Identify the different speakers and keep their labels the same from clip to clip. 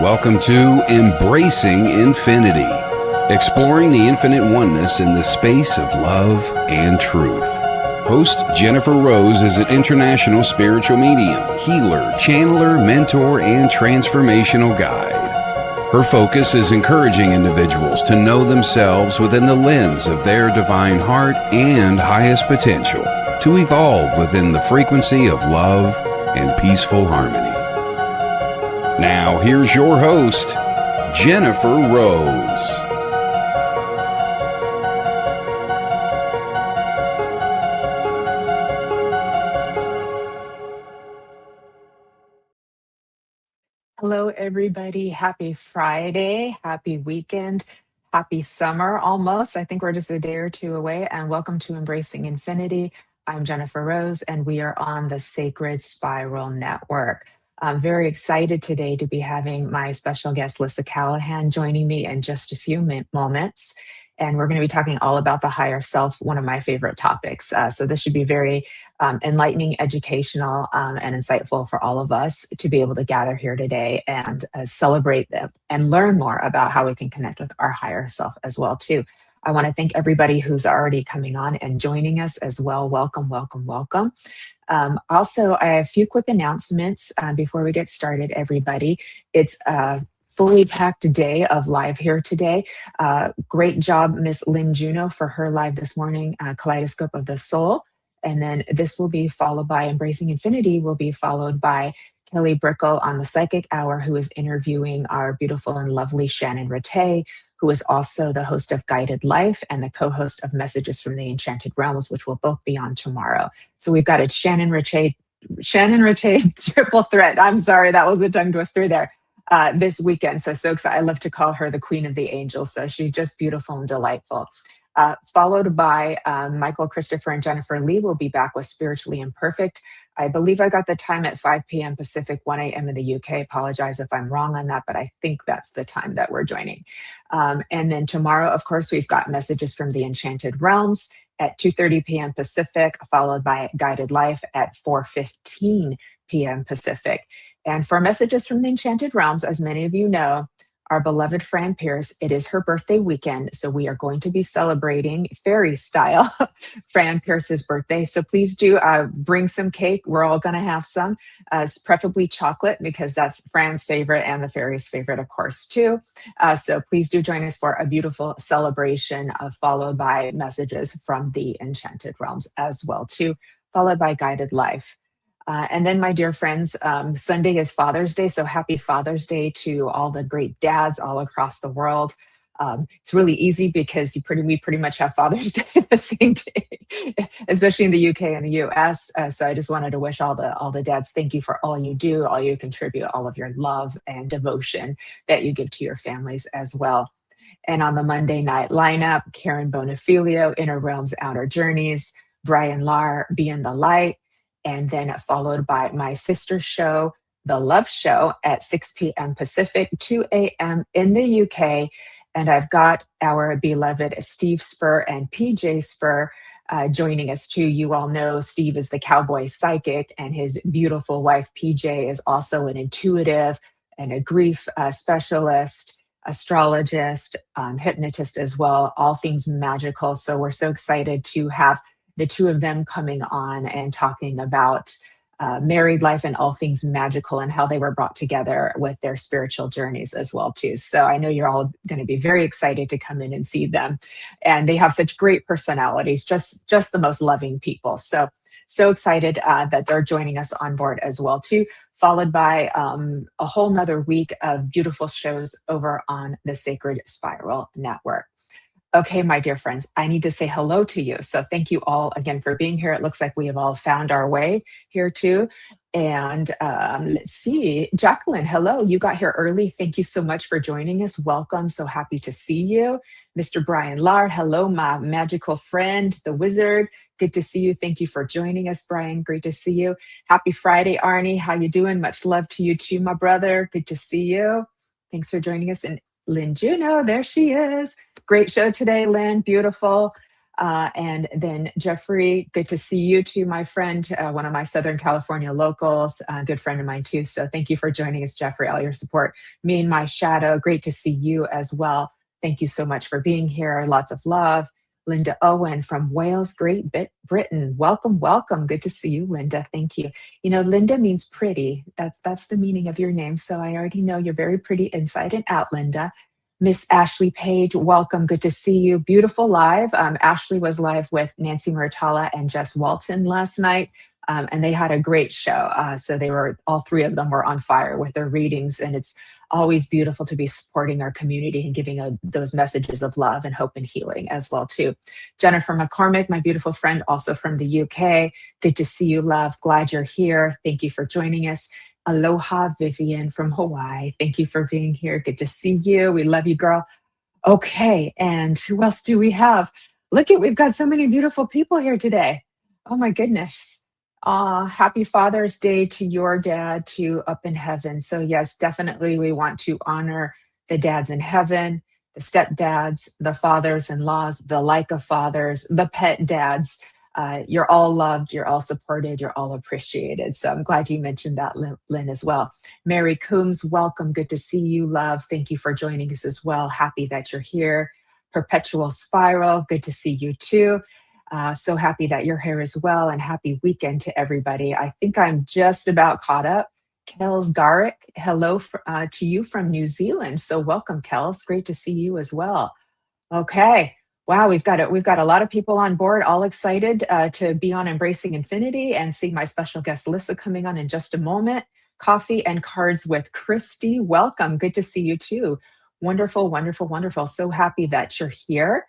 Speaker 1: Welcome to Embracing Infinity, exploring the infinite oneness in the space of love and truth. Host Jennifer Rose is an international spiritual medium, healer, channeler, mentor, and transformational guide. Her focus is encouraging individuals to know themselves within the lens of their divine heart and highest potential, to evolve within the frequency of love and peaceful harmony. Now, here's your host, Jennifer Rose.
Speaker 2: Hello, everybody. Happy Friday. Happy weekend. Happy summer almost. I think we're just a day or two away. And welcome to Embracing Infinity. I'm Jennifer Rose, and we are on the Sacred Spiral Network. I'm very excited today to be having my special guest, Lissa Callahan, joining me in just a few moments. And we're going to be talking all about the higher self, one of my favorite topics. So this should be very enlightening, educational, and insightful for all of us to be able to gather here today and celebrate them and learn more about how we can connect with our higher self as well, too. I want to thank everybody who's already coming on and joining us as well. Welcome, welcome, welcome. Also, I have a few quick announcements before we get started, everybody. It's a fully packed day of live here today. Great job, Miss Lynn Juno, for her live this morning, Kaleidoscope of the Soul. And then this will be followed by Embracing Infinity, will be followed by Kelly Brickle on the Psychic Hour, who is interviewing our beautiful and lovely Shannon Rattay, who is also the host of Guided Life and the co-host of Messages from the Enchanted Realms, which will both be on tomorrow. So we've got a Shannon Rattay triple threat. I'm sorry, that was a tongue twister there. This weekend. So excited. I love to call her the Queen of the Angels. So she's just beautiful and delightful. Followed by Michael, Christopher, and Jennifer Lee will be back with Spiritually Imperfect. I believe I got the time at 5 p.m. Pacific, 1 a.m. in the UK. Apologize if I'm wrong on that, but I think that's the time that we're joining. And then tomorrow, of course, we've got Messages from the Enchanted Realms at 2:30 p.m. Pacific, followed by Guided Life at 4:15 p.m. Pacific. And for Messages from the Enchanted Realms, as many of you know, our beloved Fran Pierce, it is her birthday weekend. So we are going to be celebrating fairy style Fran Pierce's birthday. So please do bring some cake. We're all going to have some, preferably chocolate, because that's Fran's favorite and the fairy's favorite, of course, too. So please do join us for a beautiful celebration, followed by Messages from the Enchanted Realms as well, too, followed by Guided Life. And then, my dear friends, Sunday is Father's Day, so happy Father's Day to all the great dads all across the world. It's really easy because we pretty much have Father's Day the same day, especially in the UK and the US. So I just wanted to wish all the dads, thank you for all you do, all you contribute, all of your love and devotion that you give to your families as well. And on the Monday night lineup, Karen Bonifilio, Inner Realms, Outer Journeys, Brian Lahr, Be in the Light, and then followed by my sister show, The Love Show, at 6 p.m. Pacific, 2 a.m. in the UK. And I've got our beloved Steve Spur and PJ Spur joining us too. You all know Steve is the cowboy psychic, and his beautiful wife, PJ, is also an intuitive and a grief specialist, astrologist, hypnotist as well, all things magical. So we're so excited to have the two of them coming on and talking about married life and all things magical and how they were brought together with their spiritual journeys as well, too. So I know you're all going to be very excited to come in and see them. And they have such great personalities, just the most loving people. So excited that they're joining us on board as well, too, followed by a whole nother week of beautiful shows over on the Sacred Spiral Network. Okay, my dear friends, I need to say hello to you. So thank you all again for being here. It looks like we have all found our way here too. And let's see, Jacqueline, hello, you got here early. Thank you so much for joining us. Welcome, so happy to see you. Mr. Brian Lahr, hello, my magical friend, the wizard. Good to see you. Thank you for joining us, Brian. Great to see you. Happy Friday, Arnie. How you doing? Much love to you too, my brother. Good to see you. Thanks for joining us. And Lynn Juno, there she is. Great show today, Lynn. Beautiful. And then Jeffrey, good to see you too, my friend, one of my Southern California locals, a good friend of mine too. So thank you for joining us, Jeffrey, all your support. Me and my shadow, great to see you as well. Thank you so much for being here. Lots of love. Linda Owen from Wales, Great Britain. Welcome, welcome. Good to see you, Linda. Thank you. You know, Linda means pretty. That's the meaning of your name. So I already know you're very pretty inside and out, Linda. Miss Ashley Page, welcome. Good to see you. Beautiful live. Ashley was live with Nancy Murtala and Jess Walton last night, and they had a great show. So all three of them were on fire with their readings, and it's always beautiful to be supporting our community and giving those messages of love and hope and healing as well too. Jennifer McCormick, my beautiful friend, also from the UK. Good to see you, love. Glad you're here. Thank you for joining us. Aloha, Vivian from Hawaii. Thank you for being here. Good to see you. We love you, girl. Okay, and who else do we have? We've got so many beautiful people here today. Oh my goodness. Happy Father's Day to your dad, to up in heaven. So yes, definitely we want to honor the dads in heaven, the stepdads, the fathers-in-laws, the like of fathers, the pet dads. You're all loved, you're all supported, you're all appreciated. So I'm glad you mentioned that, Lynn, as well. Mary Coombs, welcome. Good to see you, love. Thank you for joining us as well. Happy that you're here. Perpetual Spiral, good to see you too. So happy that you're here as well, and happy weekend to everybody. I think I'm just about caught up. Kels Garrick, hello to you from New Zealand. So welcome, Kels. Great to see you as well. Okay. Wow, we've got a lot of people on board, all excited to be on Embracing Infinity and see my special guest Lissa coming on in just a moment. Coffee and Cards with Christy. Welcome. Good to see you too. Wonderful, wonderful, wonderful. So happy that you're here.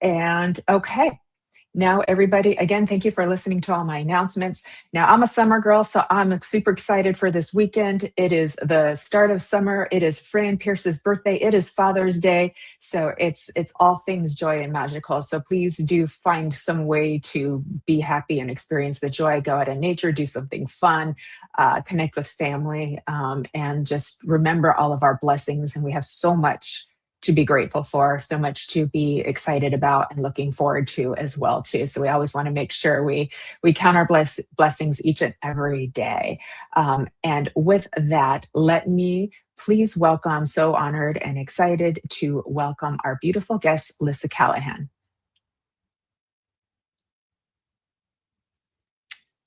Speaker 2: And okay. Now, everybody, again, thank you for listening to all my announcements. Now, I'm a summer girl, so I'm super excited for this weekend. It is the start of summer. It is Fran Pierce's birthday. It is Father's Day. So it's all things joy and magical. So please do find some way to be happy and experience the joy. Go out in nature, do something fun, connect with family, and just remember all of our blessings. And we have so much to be grateful for, so much to be excited about and looking forward to as well too. So we always want to make sure we count our blessings each and every day. And with that, let me please welcome, I'm so honored and excited to welcome our beautiful guest, Lissa Callahan.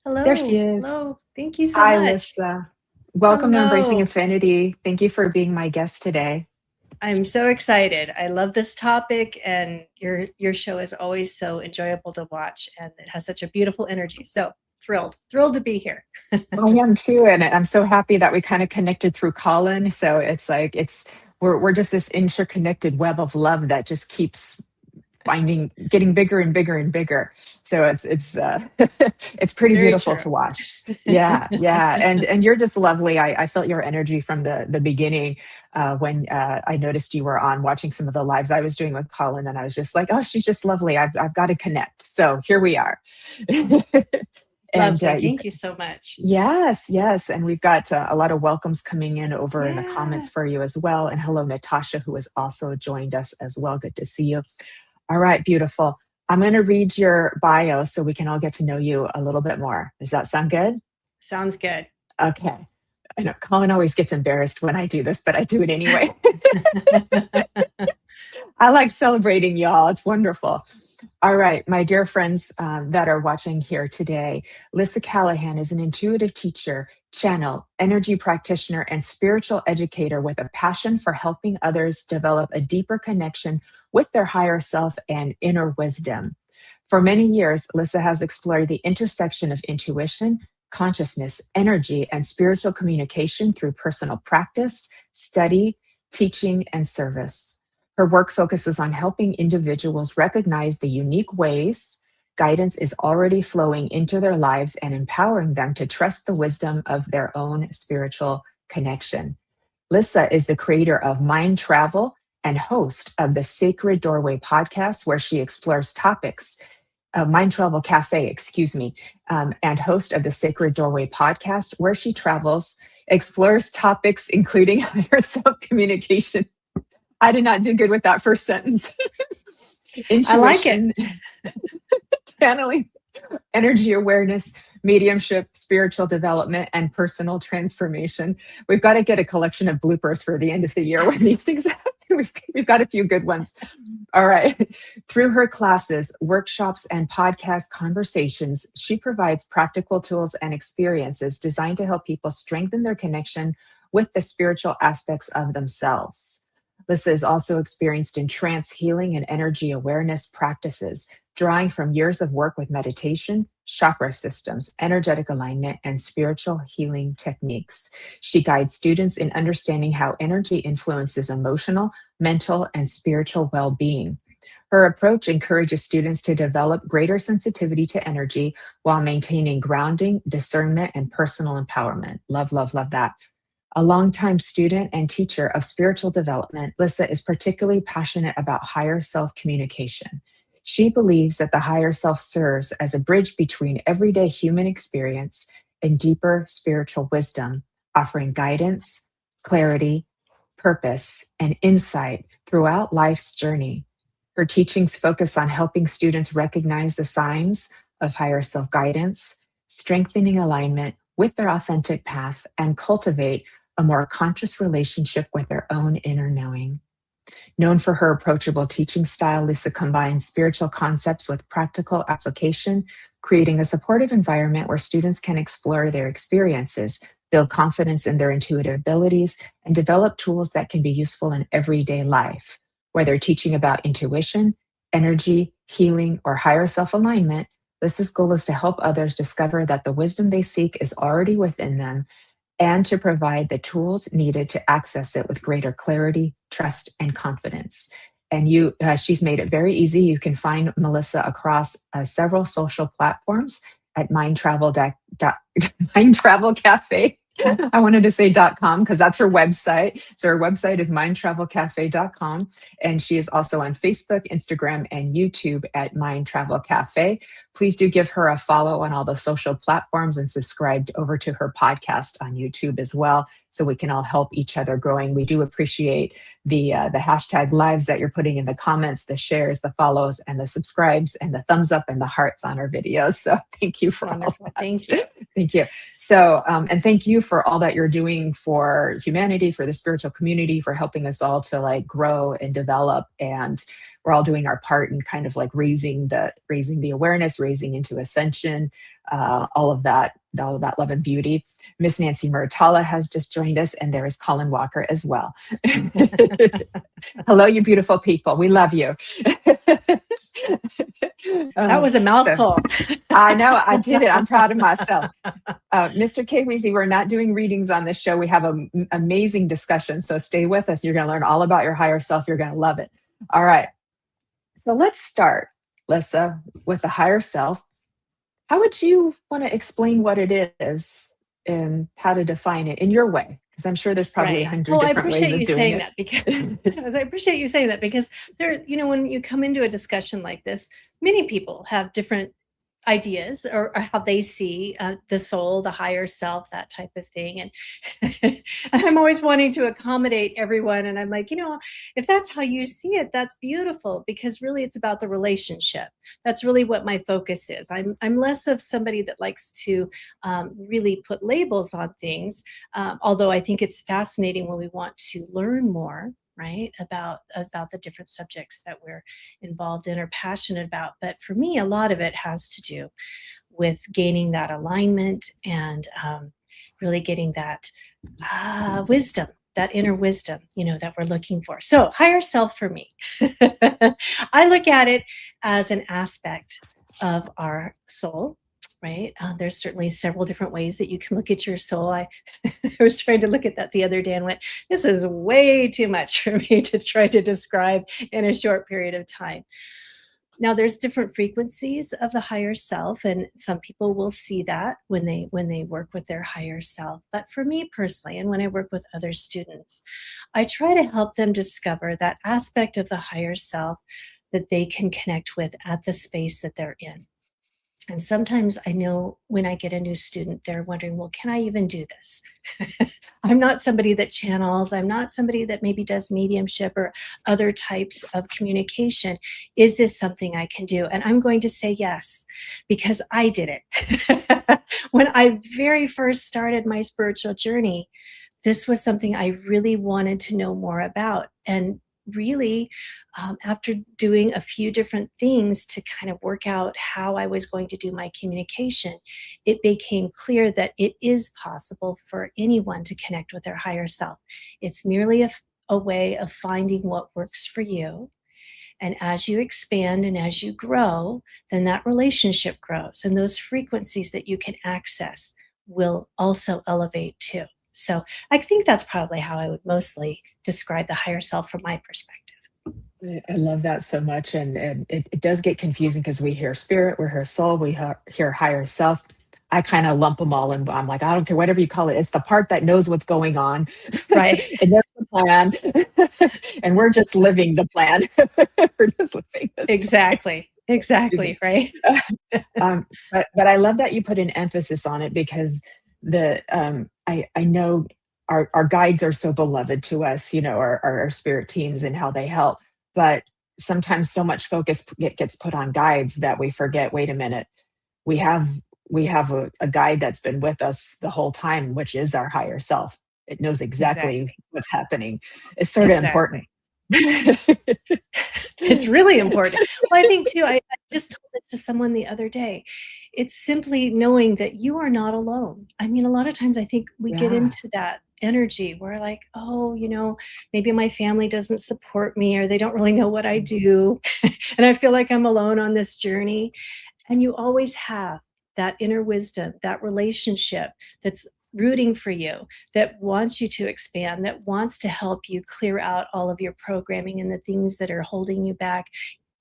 Speaker 3: Hello.
Speaker 2: There she is.
Speaker 3: Hello. Thank you so
Speaker 2: Hi,
Speaker 3: much.
Speaker 2: Lissa. Welcome to Embracing
Speaker 3: Hello.
Speaker 2: Infinity. Thank you for being my guest today.
Speaker 3: I'm so excited. I love this topic, and your show is always so enjoyable to watch, and it has such a beautiful energy. So thrilled to be here.
Speaker 2: I am too, and I'm so happy that we kind of connected through Colin. So it's like we're just this interconnected web of love that just keeps getting bigger and bigger and bigger. So it's it's pretty
Speaker 3: Very
Speaker 2: beautiful
Speaker 3: true.
Speaker 2: to watch. Yeah, and you're just lovely. I felt your energy from the beginning when I noticed you were on watching some of the lives I was doing with Colin, and I was just like, oh, she's just lovely. I've got to connect. So here we are.
Speaker 3: And thank you so much.
Speaker 2: Yes. And we've got a lot of welcomes coming in over in the comments for you as well. And hello, Natasha, who has also joined us as well. Good to see you. All right, beautiful. I'm going to read your bio so we can all get to know you a little bit more. Does that sound good?
Speaker 3: Sounds good.
Speaker 2: Okay. I know Colin always gets embarrassed when I do this, but I do it anyway. I like celebrating y'all. It's wonderful. All right, my dear friends that are watching here today, Lissa Callahan is an intuitive teacher, channel, energy practitioner, and spiritual educator with a passion for helping others develop a deeper connection with their higher self and inner wisdom. For many years, Lissa has explored the intersection of intuition, consciousness, energy, and spiritual communication through personal practice, study, teaching, and service. Her work focuses on helping individuals recognize the unique ways guidance is already flowing into their lives and empowering them to trust the wisdom of their own spiritual connection. Lissa is the creator of Mind Travel and host of the Sacred Doorway podcast, where she explores topics, Mind Travel Cafe, and host of the Sacred Doorway podcast, where she explores topics including higher self communication. I did not do good with that first sentence.
Speaker 3: I like it.
Speaker 2: intuition, channeling, energy awareness, mediumship, spiritual development, and personal transformation. We've got to get a collection of bloopers for the end of the year when these things happen. We've got a few good ones. All right. Through her classes, workshops, and podcast conversations, she provides practical tools and experiences designed to help people strengthen their connection with the spiritual aspects of themselves. Lissa is also experienced in trance healing and energy awareness practices, drawing from years of work with meditation, chakra systems, energetic alignment, and spiritual healing techniques. She guides students in understanding how energy influences emotional, mental, and spiritual well being. Her approach encourages students to develop greater sensitivity to energy while maintaining grounding, discernment, and personal empowerment. Love, love, love that. A longtime student and teacher of spiritual development, Lissa is particularly passionate about higher self communication. She believes that the higher self serves as a bridge between everyday human experience and deeper spiritual wisdom, offering guidance, clarity, purpose, and insight throughout life's journey. Her teachings focus on helping students recognize the signs of higher self guidance, strengthening alignment with their authentic path, and cultivate a more conscious relationship with their own inner knowing. Known for her approachable teaching style, Lissa combines spiritual concepts with practical application, creating a supportive environment where students can explore their experiences, build confidence in their intuitive abilities, and develop tools that can be useful in everyday life. Whether teaching about intuition, energy, healing, or higher self alignment, Lissa's goal is to help others discover that the wisdom they seek is already within them and to provide the tools needed to access it with greater clarity, trust, and confidence. And she's made it very easy. You can find Melissa across several social platforms at Mind Travel Cafe. I wanted to say .com because that's her website. So her website is mindtravelcafe.com. And she is also on Facebook, Instagram, and YouTube at Mind Travel Cafe. Please do give her a follow on all the social platforms and subscribe over to her podcast on YouTube as well, so we can all help each other growing. We do appreciate the hashtag lives that you're putting in the comments, the shares, the follows, and the subscribes, and the thumbs up and the hearts on our videos. So thank you for
Speaker 3: Wonderful.
Speaker 2: all that.
Speaker 3: Thank you.
Speaker 2: Thank you. So, and thank you for all that you're doing for humanity, for the spiritual community, for helping us all to like grow and develop. And we're all doing our part in kind of like raising the awareness, raising into ascension, all of that love and beauty. Miss Nancy Muratala has just joined us, and there is Colin Walker as well. Hello, you beautiful people. We love you.
Speaker 3: That was a mouthful.
Speaker 2: I know, I did it. I'm proud of myself. Mr. K. Weezy, we're not doing readings on this show. We have an amazing discussion. So stay with us. You're going to learn all about your higher self. You're going to love it. All right. So let's start, Lissa, with the higher self. How would you want to explain what it is and how to define it in your way? Because I'm sure there's probably 100 different ways of doing it.
Speaker 3: I appreciate you saying that because there, when you come into a discussion like this, many people have different ideas or how they see the soul, the higher self, that type of thing. And I'm always wanting to accommodate everyone. And I'm like, if that's how you see it, that's beautiful, because really it's about the relationship. That's really what my focus is. I'm less of somebody that likes to really put labels on things, although I think it's fascinating when we want to learn more, right, about the different subjects that we're involved in or passionate about. But for me, a lot of it has to do with gaining that alignment and really getting that wisdom, that inner wisdom, that we're looking for. So higher self for me, I look at it as an aspect of our soul. Right. There's certainly several different ways that you can look at your soul. I was trying to look at that the other day and went, this is way too much for me to try to describe in a short period of time. Now, there's different frequencies of the higher self, and some people will see that when they work with their higher self. But for me personally, and when I work with other students, I try to help them discover that aspect of the higher self that they can connect with at the space that they're in. And sometimes I know when I get a new student, they're wondering, well, can I even do this? I'm not somebody that channels. I'm not somebody that maybe does mediumship or other types of communication. Is this something I can do? And I'm going to say yes, because I did it. When I very first started my spiritual journey, this was something I really wanted to know more about. And really, after doing a few different things to kind of work out how I was going to do my communication, it became clear that it is possible for anyone to connect with their higher self. It's merely a way of finding what works for you. And as you expand and as you grow, then that relationship grows, and those frequencies that you can access will also elevate too. So I think that's probably how I would mostly describe the higher self from my perspective.
Speaker 2: I love that so much. And it does get confusing because we hear spirit, we hear soul, hear higher self. I kind of lump them all and I'm like, I don't care, whatever you call it. It's the part that knows what's going on.
Speaker 3: Right.
Speaker 2: It knows the plan. And we're just living the plan. We're just living this.
Speaker 3: Exactly. Exactly. Right.
Speaker 2: But I love that you put an emphasis on it because I know our guides are so beloved to us, our spirit teams and how they help. But sometimes so much focus gets put on guides that we forget, wait a minute, we have a guide that's been with us the whole time, which is our higher self. It knows exactly what's happening. It's sort of important.
Speaker 3: It's really important. Well, I think too, I just told this to someone the other day. It's simply knowing that you are not alone. I mean, a lot of times I think we get into that energy where like, oh, maybe my family doesn't support me or they don't really know what I do. And I feel like I'm alone on this journey. And you always have that inner wisdom, that relationship that's rooting for you, that wants you to expand, that wants to help you clear out all of your programming and the things that are holding you back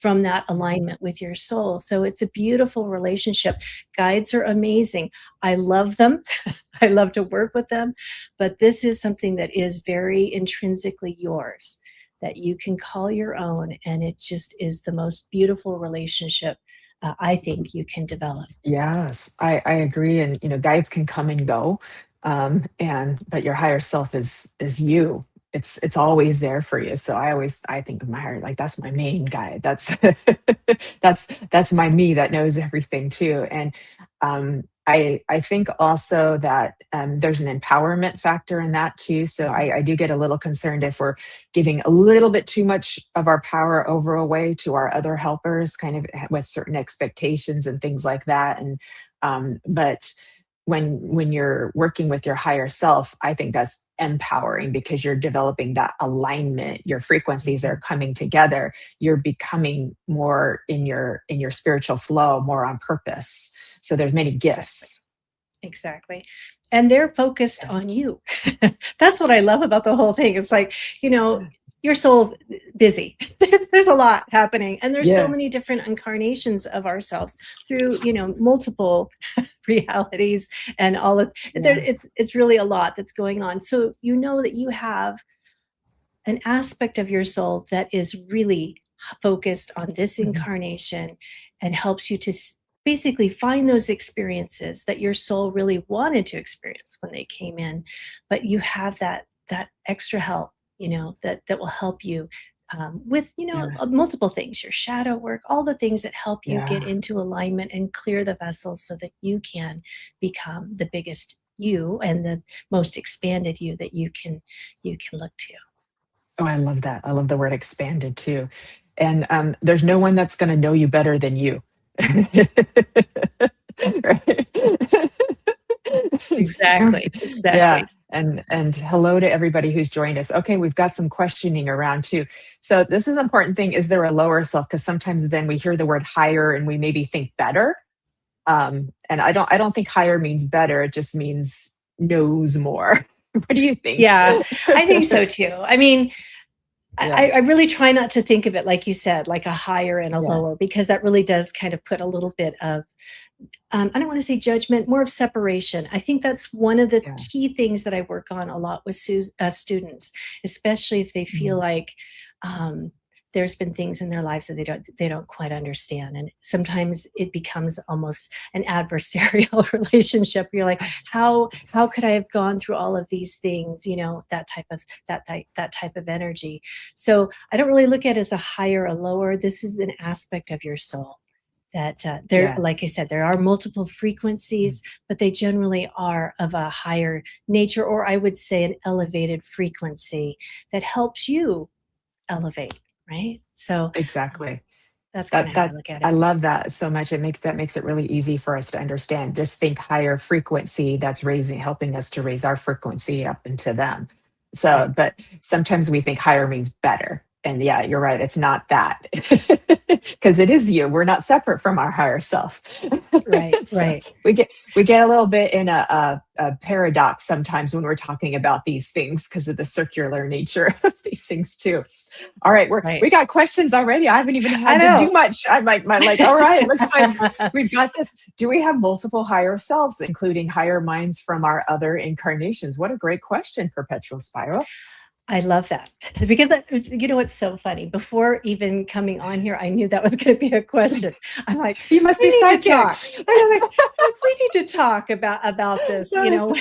Speaker 3: from that alignment with your soul. So it's a beautiful relationship. Guides are amazing. I love them. I love to work with them. But this is something that is very intrinsically yours, that you can call your own. And it just is the most beautiful relationship I think you can develop.
Speaker 2: Yes, I agree. And guides can come and go, but your higher self is you. It's always there for you. So I think of my higher, like that's my main guide. That's that's my me that knows everything too. And I think also that there's an empowerment factor in that too. So I do get a little concerned if we're giving a little bit too much of our power over away to our other helpers, kind of with certain expectations and things like that. And but when you're working with your higher self, I think that's empowering because you're developing that alignment. Your frequencies are coming together. You're becoming more in your spiritual flow, more on purpose. So there's many gifts.
Speaker 3: Exactly. And they're focused on you. That's what I love about the whole thing. It's like, your soul's busy. There's a lot happening. And there's so many different incarnations of ourselves through, multiple realities and all of it's really a lot that's going on. So that you have an aspect of your soul that is really focused on this incarnation and helps you to basically find those experiences that your soul really wanted to experience when they came in, but you have that extra help, that will help you with multiple things, your shadow work, all the things that help you get into alignment and clear the vessels so that you can become the biggest you and the most expanded you that you can look to.
Speaker 2: Oh, I love that. I love the word expanded too. And there's no one that's going to know you better than you.
Speaker 3: Exactly.
Speaker 2: Yeah. And hello to everybody who's joined us. Okay, we've got some questioning around too. So this is an important thing. Is there a lower self? Because sometimes then we hear the word higher and we maybe think better. And I don't think higher means better. It just means knows more. What do you think?
Speaker 3: Yeah, I think so too. I mean, I really try not to think of it, like you said, like a higher and a lower, because that really does kind of put a little bit of, I don't want to say judgment, more of separation. I think that's one of the key things that I work on a lot with students, especially if they feel like there's been things in their lives that they don't quite understand. And sometimes it becomes almost an adversarial relationship. You're like, how could I have gone through all of these things? That type of energy. So I don't really look at it as a higher or lower. This is an aspect of your soul that like I said, there are multiple frequencies, but they generally are of a higher nature, or I would say an elevated frequency that helps you elevate, right? So
Speaker 2: Exactly.
Speaker 3: that's kind of how I look at it.
Speaker 2: I love that so much. It makes it really easy for us to understand. Just think higher frequency, that's helping us to raise our frequency up into them. So,
Speaker 3: Right.
Speaker 2: but sometimes we think higher means better. And yeah, you're right. It's not that, because it is you. We're not separate from our higher self.
Speaker 3: Right.
Speaker 2: So
Speaker 3: Right.
Speaker 2: we get a little bit in a paradox sometimes when we're talking about these things because of the circular nature of these things too. All right, we got questions already. I haven't even had to do much. I'm like, all right, looks like we've got this. Do we have multiple higher selves, including higher minds from our other incarnations? What a great question, Perpetual Spiral.
Speaker 3: I love that, because what's so funny? Before even coming on here, I knew that was going to be a question. I'm like,
Speaker 2: you must be psychic.
Speaker 3: I was like, we need to talk about this. How do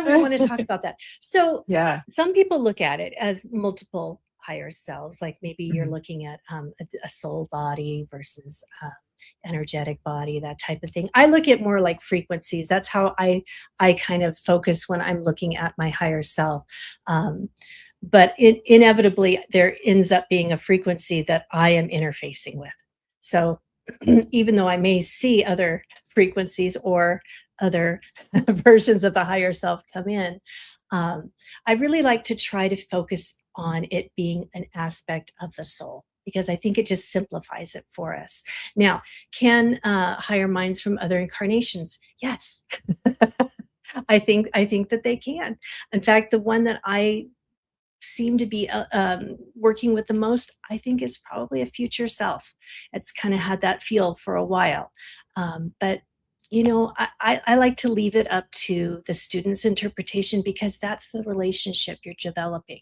Speaker 3: we want to talk about that? So
Speaker 2: yeah,
Speaker 3: some people look at it as multiple higher selves, like maybe you're looking at a soul body versus energetic body, that type of thing. I look at more like frequencies. That's how I kind of focus when I'm looking at my higher self. But inevitably, there ends up being a frequency that I am interfacing with. So even though I may see other frequencies or other versions of the higher self come in, I really like to try to focus on it being an aspect of the soul, because I think it just simplifies it for us. Now, can higher minds from other incarnations? Yes. I think that they can. In fact, the one that I seem to be working with the most, I think, is probably a future self. It's kind of had that feel for a while. But I like to leave it up to the student's interpretation, because that's the relationship you're developing,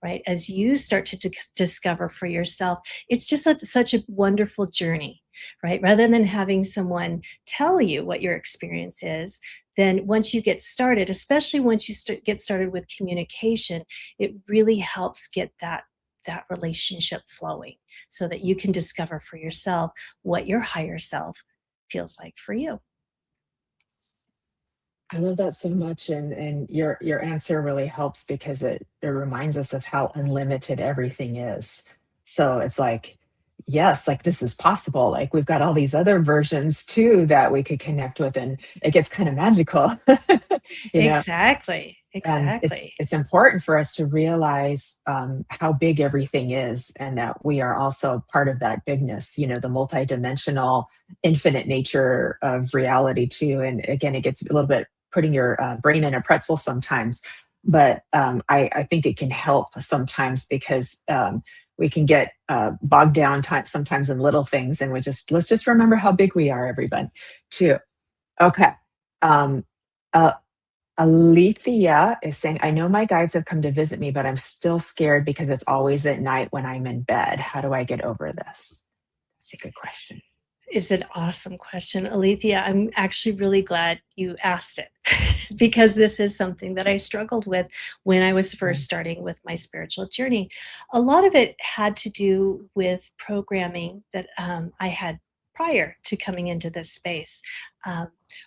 Speaker 3: right? As you start to discover for yourself, it's just such a wonderful journey, right? Rather than having someone tell you what your experience is, then once you get started, especially once you get started with communication, it really helps get that relationship flowing, so that you can discover for yourself what your higher self feels like for you.
Speaker 2: I love that so much, and your answer really helps, because it reminds us of how unlimited everything is. So it's like, yes, like this is possible. Like we've got all these other versions too that we could connect with, and it gets kind of magical.
Speaker 3: Exactly.
Speaker 2: And it's important for us to realize how big everything is, and that we are also part of that bigness. The multidimensional, infinite nature of reality too. And again, it gets a little bit putting your brain in a pretzel sometimes, but I think it can help sometimes, because we can get bogged down sometimes in little things, and let's just remember how big we are, everybody, too. Okay. Alethea is saying, I know my guides have come to visit me, but I'm still scared because it's always at night when I'm in bed. How do I get over this? That's a good question.
Speaker 3: It's an awesome question, Alethea. I'm actually really glad you asked it, because this is something that I struggled with when I was first starting with my spiritual journey. A lot of it had to do with programming that I had prior to coming into this space.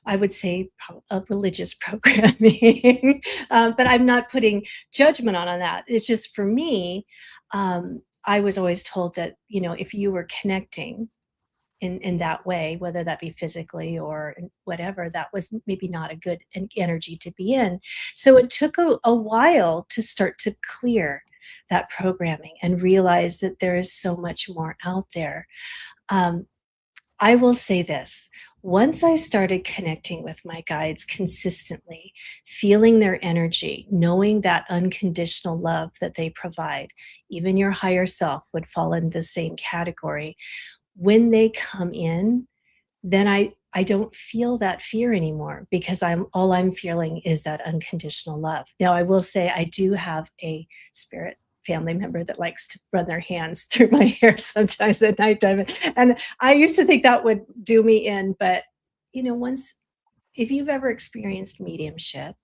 Speaker 3: I would say a religious programming, but I'm not putting judgment on that. It's just, for me, I was always told that, if you were connecting in that way, whether that be physically or whatever, that was maybe not a good energy to be in. So it took a while to start to clear that programming and realize that there is so much more out there. I will say this. Once I started connecting with my guides consistently, feeling their energy, knowing that unconditional love that they provide, even your higher self would fall in the same category. When they come in, then I don't feel that fear anymore, because all I'm feeling is that unconditional love. Now, I will say I do have a spirit family member that likes to run their hands through my hair sometimes at nighttime. And I used to think that would do me in, but if you've ever experienced mediumship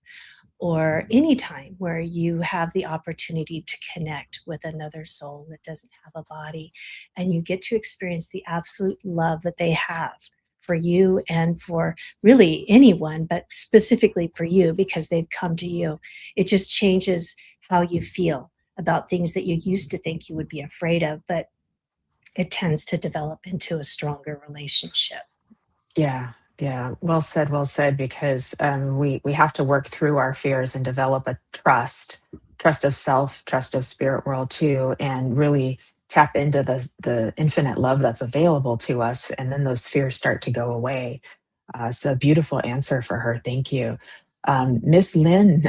Speaker 3: or any time where you have the opportunity to connect with another soul that doesn't have a body, and you get to experience the absolute love that they have for you and for really anyone, but specifically for you because they've come to you, it just changes how you feel about things that you used to think you would be afraid of, but it tends to develop into a stronger relationship.
Speaker 2: Yeah, yeah. Well said. Because we have to work through our fears and develop a trust of self, trust of spirit world too, and really tap into the infinite love that's available to us, and then those fears start to go away. So beautiful answer for her. Thank you, Miss Lynn.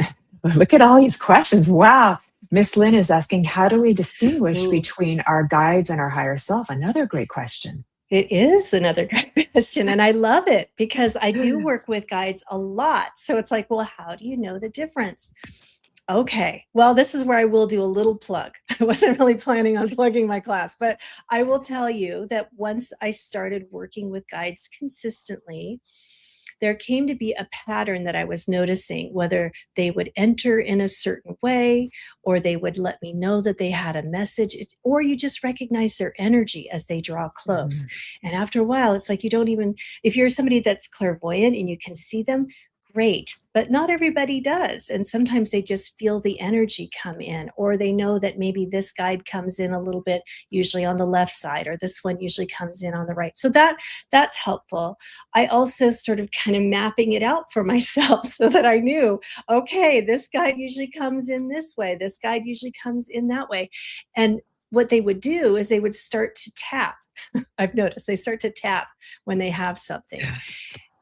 Speaker 2: Look at all these questions. Wow. Miss Lynn is asking, how do we distinguish
Speaker 3: Ooh.
Speaker 2: between our guides and our higher self? Another great question.
Speaker 3: It is another great question. And I love it because I do work with guides a lot. So it's like, well, how do you know the difference? Okay. Well, this is where I will do a little plug. I wasn't really planning on plugging my class, but I will tell you that once I started working with guides consistently, there came to be a pattern that I was noticing, whether they would enter in a certain way, or they would let me know that they had a message, or you just recognize their energy as they draw close. And after a while, it's like you don't even, if you're somebody that's clairvoyant and you can see them, great, but not everybody does. And sometimes they just feel the energy come in, or they know that maybe this guide comes in a little bit, usually on the left side, or this one usually comes in on the right. So that's helpful. I also started kind of mapping it out for myself so that I knew, okay, this guide usually comes in this way. This guide usually comes in that way. And what they would do is they would start to tap. I've noticed they start to tap when they have something.
Speaker 2: Yeah.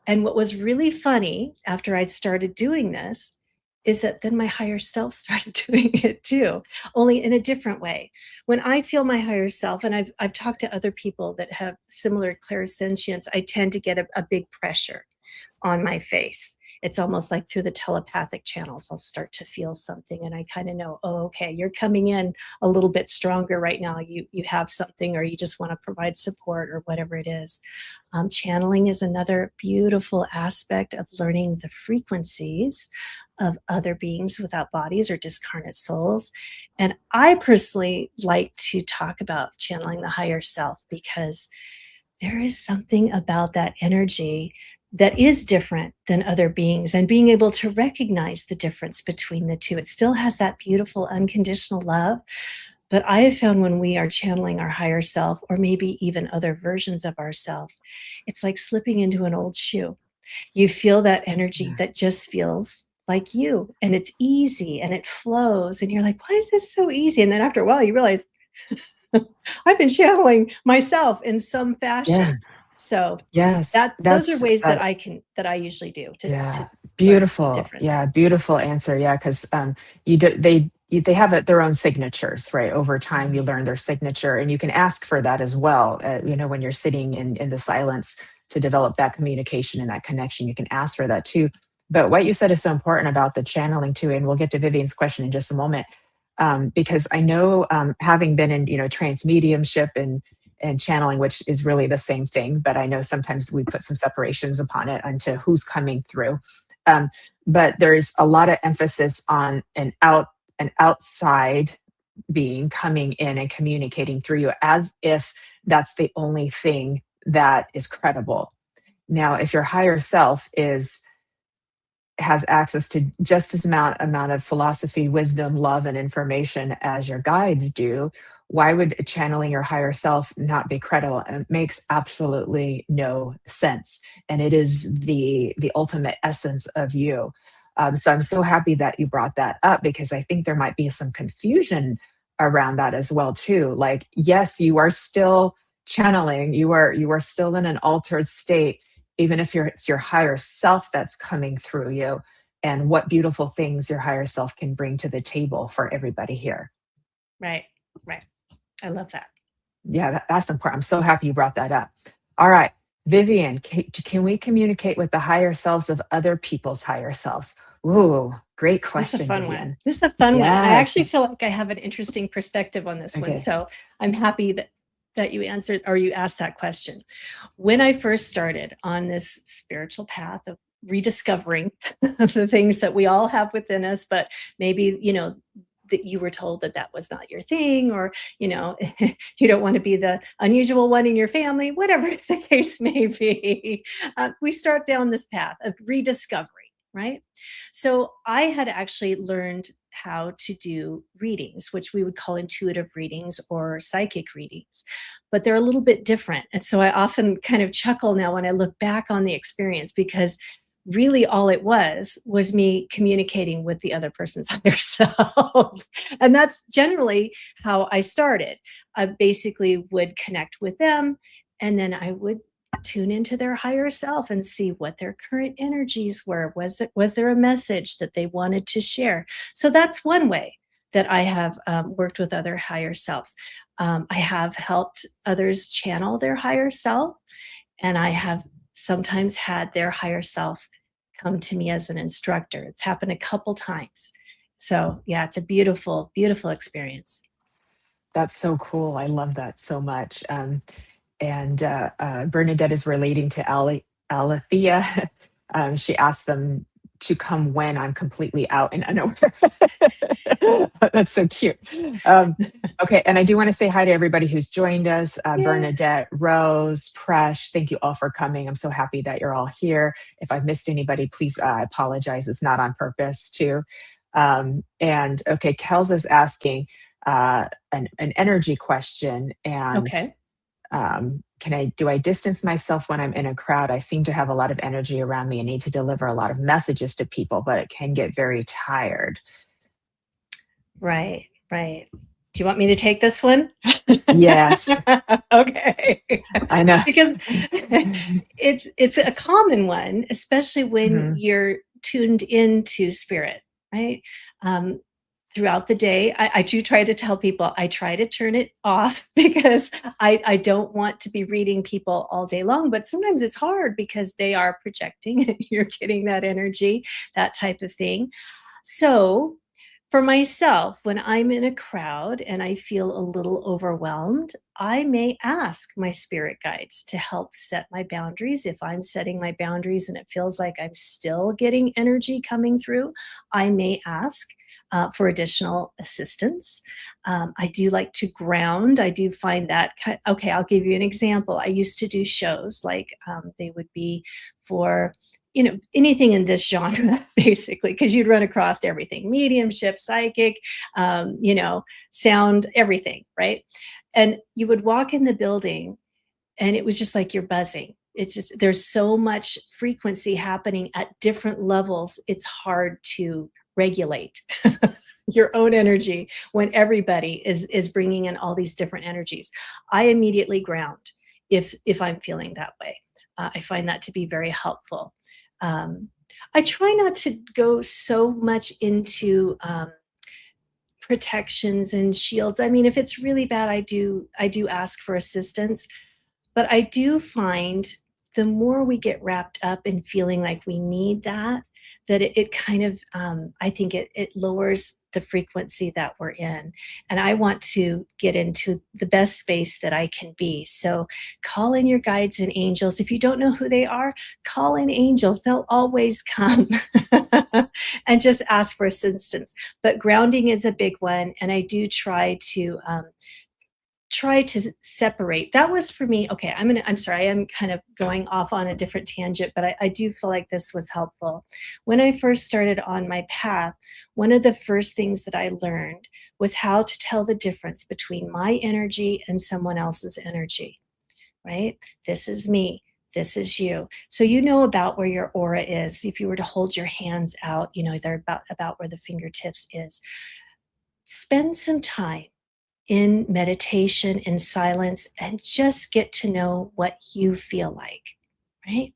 Speaker 3: And what was really funny after I'd started doing this is that then my higher self started doing it too, only in a different way. When I feel my higher self, and I've talked to other people that have similar clairsentience, I tend to get a big pressure on my face. It's almost like through the telepathic channels, I'll start to feel something and I kind of know, oh, okay, you're coming in a little bit stronger right now. You have something, or you just want to provide support or whatever it is. Channeling is another beautiful aspect of learning the frequencies of other beings without bodies or discarnate souls. And I personally like to talk about channeling the higher self because there is something about that energy that is different than other beings, and being able to recognize the difference between the two. It still has that beautiful unconditional love. But I have found when we are channeling our higher self, or maybe even other versions of ourselves, it's like slipping into an old shoe. You feel that energy that just feels like you, and it's easy and it flows. And you're like, why is this so easy? And then after a while, you realize I've been channeling myself in some fashion.
Speaker 2: Yeah.
Speaker 3: So
Speaker 2: Yes,
Speaker 3: those are ways
Speaker 2: that
Speaker 3: that I usually do to
Speaker 2: yeah,
Speaker 3: learn the
Speaker 2: beautiful.
Speaker 3: difference.
Speaker 2: Yeah, beautiful answer. Yeah, because they have their own signatures, right? Over time, you learn their signature, and you can ask for that as well. When you're sitting in the silence to develop that communication and that connection, you can ask for that too. But what you said is so important about the channeling too, and we'll get to Vivian's question in just a moment, because I know, having been in trance mediumship and channeling, which is really the same thing, but I know sometimes we put some separations upon it onto who's coming through. But there's a lot of emphasis on an outside being coming in and communicating through you, as if that's the only thing that is credible. Now, if your higher self has access to just as amount of philosophy, wisdom, love, and information as your guides do, why would channeling your higher self not be credible? And it makes absolutely no sense. And it is the ultimate essence of you. So I'm so happy that you brought that up, because I think there might be some confusion around that as well too. Like, yes, you are still channeling, you are still in an altered state, even if it's your higher self that's coming through you. And what beautiful things your higher self can bring to the table for everybody here.
Speaker 3: Right. I love that.
Speaker 2: Yeah, that's important. I'm so happy you brought that up. All right, Vivian, can we communicate with the higher selves of other people's higher selves? Ooh, Great
Speaker 3: This is a
Speaker 2: question,
Speaker 3: fun
Speaker 2: Vivian.
Speaker 3: one. This is a fun one. I
Speaker 2: Yes.
Speaker 3: actually feel like I have an interesting perspective on this one.
Speaker 2: Okay.
Speaker 3: So I'm happy that you answered, or you asked that question. When I first started on this spiritual path of rediscovering the things that we all have within us, but maybe, that you were told that that was not your thing, or, you don't want to be the unusual one in your family, whatever the case may be. We start down this path of rediscovery, right? So I had actually learned how to do readings, which we would call intuitive readings or psychic readings, but they're a little bit different. And so I often kind of chuckle now when I look back on the experience, because really all it was me communicating with the other person's higher self. And that's generally how I started. I basically would connect with them, and then I would tune into their higher self and see what their current energies were. Was there a message that they wanted to share? So that's one way that I have worked with other higher selves. I have helped others channel their higher self, and I have sometimes had their higher self come to me as an instructor. It's happened a couple times. So yeah, it's a beautiful, beautiful experience.
Speaker 2: That's so cool. I love that so much. And Bernadette is relating to Alethea. She asked them to come when I'm completely out and unaware. That's so cute. Okay, and I do want to say hi to everybody who's joined us. Bernadette, Rose, Presh, thank you all for coming. I'm so happy that you're all here. If I've missed anybody, please, I apologize. It's not on purpose too. And okay, Kels is asking an energy question, and
Speaker 3: Okay.
Speaker 2: do I distance myself when I'm in a crowd? I seem to have a lot of energy around me and need to deliver a lot of messages to people, but it can get very tired.
Speaker 3: Right. Do you want me to take this one?
Speaker 2: Yes.
Speaker 3: Okay.
Speaker 2: I know.
Speaker 3: Because it's a common one, especially when you're tuned into spirit, right? Throughout the day, I do try to tell people, I try to turn it off, because I don't want to be reading people all day long, but sometimes it's hard because they are projecting and you're getting that energy, that type of thing. So for myself, when I'm in a crowd and I feel a little overwhelmed, I may ask my spirit guides to help set my boundaries. If I'm setting my boundaries and it feels like I'm still getting energy coming through, I may ask for additional assistance. I do like to ground. I do find that, okay, I'll give you an example. I used to do shows like they would be for anything in this genre, basically, because you'd run across everything: mediumship, psychic, sound, everything, right? And you would walk in the building and it was just like you're buzzing. It's just, there's so much frequency happening at different levels. It's hard to regulate your own energy when everybody is bringing in all these different energies. I immediately ground if I'm feeling that way. I find that to be very helpful. I try not to go so much into protections and shields. I mean, if it's really bad, I do ask for assistance, but I do find the more we get wrapped up in feeling like we need that it kind of, I think it lowers the frequency that we're in. And I want to get into the best space that I can be. So call in your guides and angels. If you don't know who they are, call in angels. They'll always come and just ask for assistance. But grounding is a big one. And I do try to separate. That was for me. Okay, I'm sorry, I am kind of going off on a different tangent, but I do feel like this was helpful. When I first started on my path, one of the first things that I learned was how to tell the difference between my energy and someone else's energy, right? This is me. This is you. So you know about where your aura is. If you were to hold your hands out, they're about where the fingertips is. Spend some time in meditation, in silence, and just get to know what you feel like, right?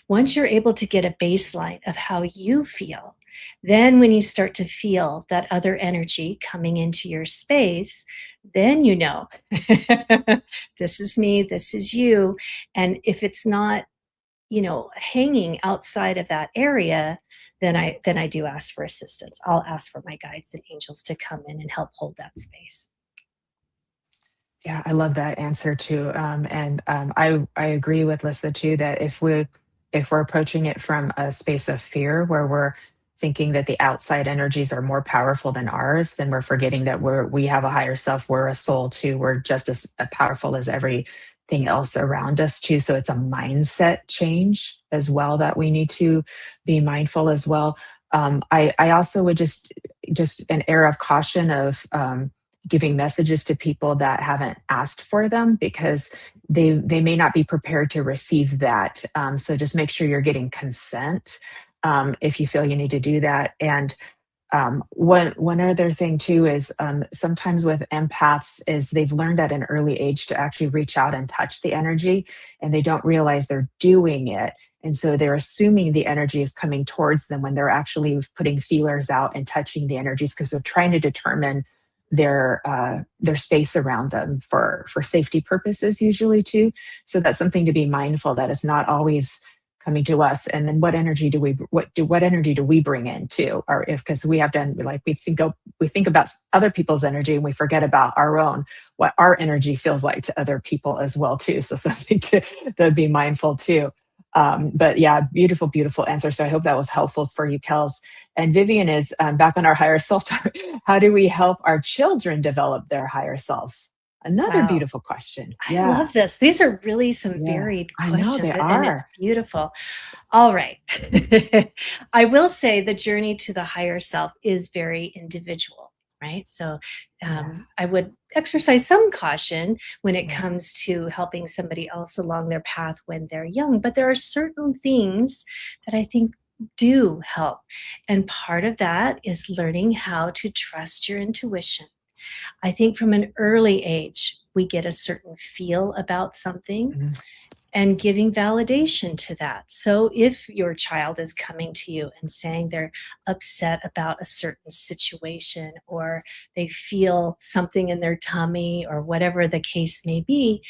Speaker 3: Once you're able to get a baseline of how you feel, then when you start to feel that other energy coming into your space, then you know, this is me, this is you. And if it's not, hanging outside of that area, then I do ask for assistance. I'll ask for my guides and angels to come in and help hold that space.
Speaker 2: Yeah, I love that answer too. I agree with Lissa too that if we're approaching it from a space of fear where we're thinking that the outside energies are more powerful than ours, then we're forgetting that we have a higher self. We're a soul too. We're just as powerful as everything else around us too. So it's a mindset change as well that we need to be mindful as well. I also would just an air of caution of giving messages to people that haven't asked for them because they may not be prepared to receive that. So just make sure you're getting consent if you feel you need to do that. And one other thing too is sometimes with empaths is they've learned at an early age to actually reach out and touch the energy, and they don't realize they're doing it. And so they're assuming the energy is coming towards them when they're actually putting feelers out and touching the energies because they're trying to determine their space around them for safety purposes usually too. So that's something to be mindful that it's not always coming to us. And then what energy do we bring in too? Or if because we have done like we think about other people's energy and we forget about our own, what our energy feels like to other people as well too. So something to be mindful too. But yeah, beautiful, beautiful answer. So I hope that was helpful for you, Kels. And Vivian is back on our higher self. How do we help our children develop their higher selves? Another
Speaker 3: Wow.
Speaker 2: beautiful question.
Speaker 3: I
Speaker 2: Yeah.
Speaker 3: love this. These are really some
Speaker 2: Yeah.
Speaker 3: varied
Speaker 2: I know
Speaker 3: questions,
Speaker 2: they
Speaker 3: and it's
Speaker 2: are.
Speaker 3: beautiful. All right. I will say the journey to the higher self is very individual, right? So
Speaker 2: Yeah.
Speaker 3: I would exercise some caution when it
Speaker 2: Yeah.
Speaker 3: comes to helping somebody else along their path when they're young. But there are certain things that I think do help. And part of that is learning how to trust your intuition. I think from an early age, we get a certain feel about something
Speaker 2: Mhm.
Speaker 3: and giving validation to that. So if your child is coming to you and saying they're upset about a certain situation or they feel something in their tummy or whatever the case may be,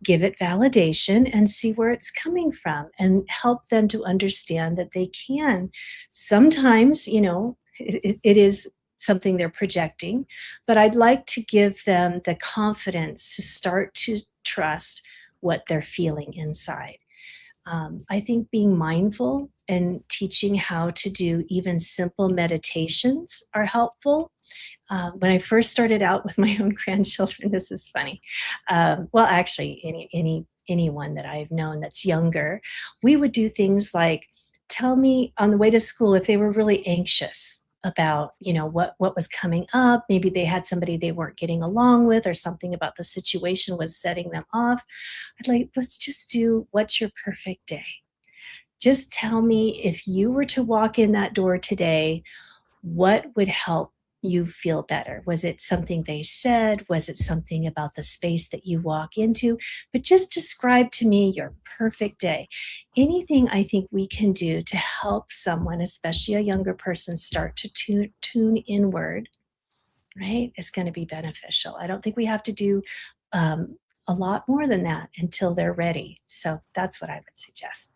Speaker 3: give it validation and see where it's coming from and help them to understand that they can. Sometimes, it is something they're projecting, but I'd like to give them the confidence to start to trust what they're feeling inside. I think being mindful and teaching how to do even simple meditations are helpful. When I first started out with my own grandchildren, this is funny. Well, actually, anyone that I've known that's younger, we would do things like tell me on the way to school if they were really anxious about what was coming up. Maybe they had somebody they weren't getting along with, or something about the situation was setting them off. I'd like, let's just do what's your perfect day. Just tell me if you were to walk in that door today, what would help you feel better? Was it something they said? Was it something about the space that you walk into? But just describe to me your perfect day. Anything I think we can do to help someone, especially a younger person, start to tune inward, right? It's going to be beneficial. I don't think we have to do a lot more than that until they're ready. So that's what I would suggest.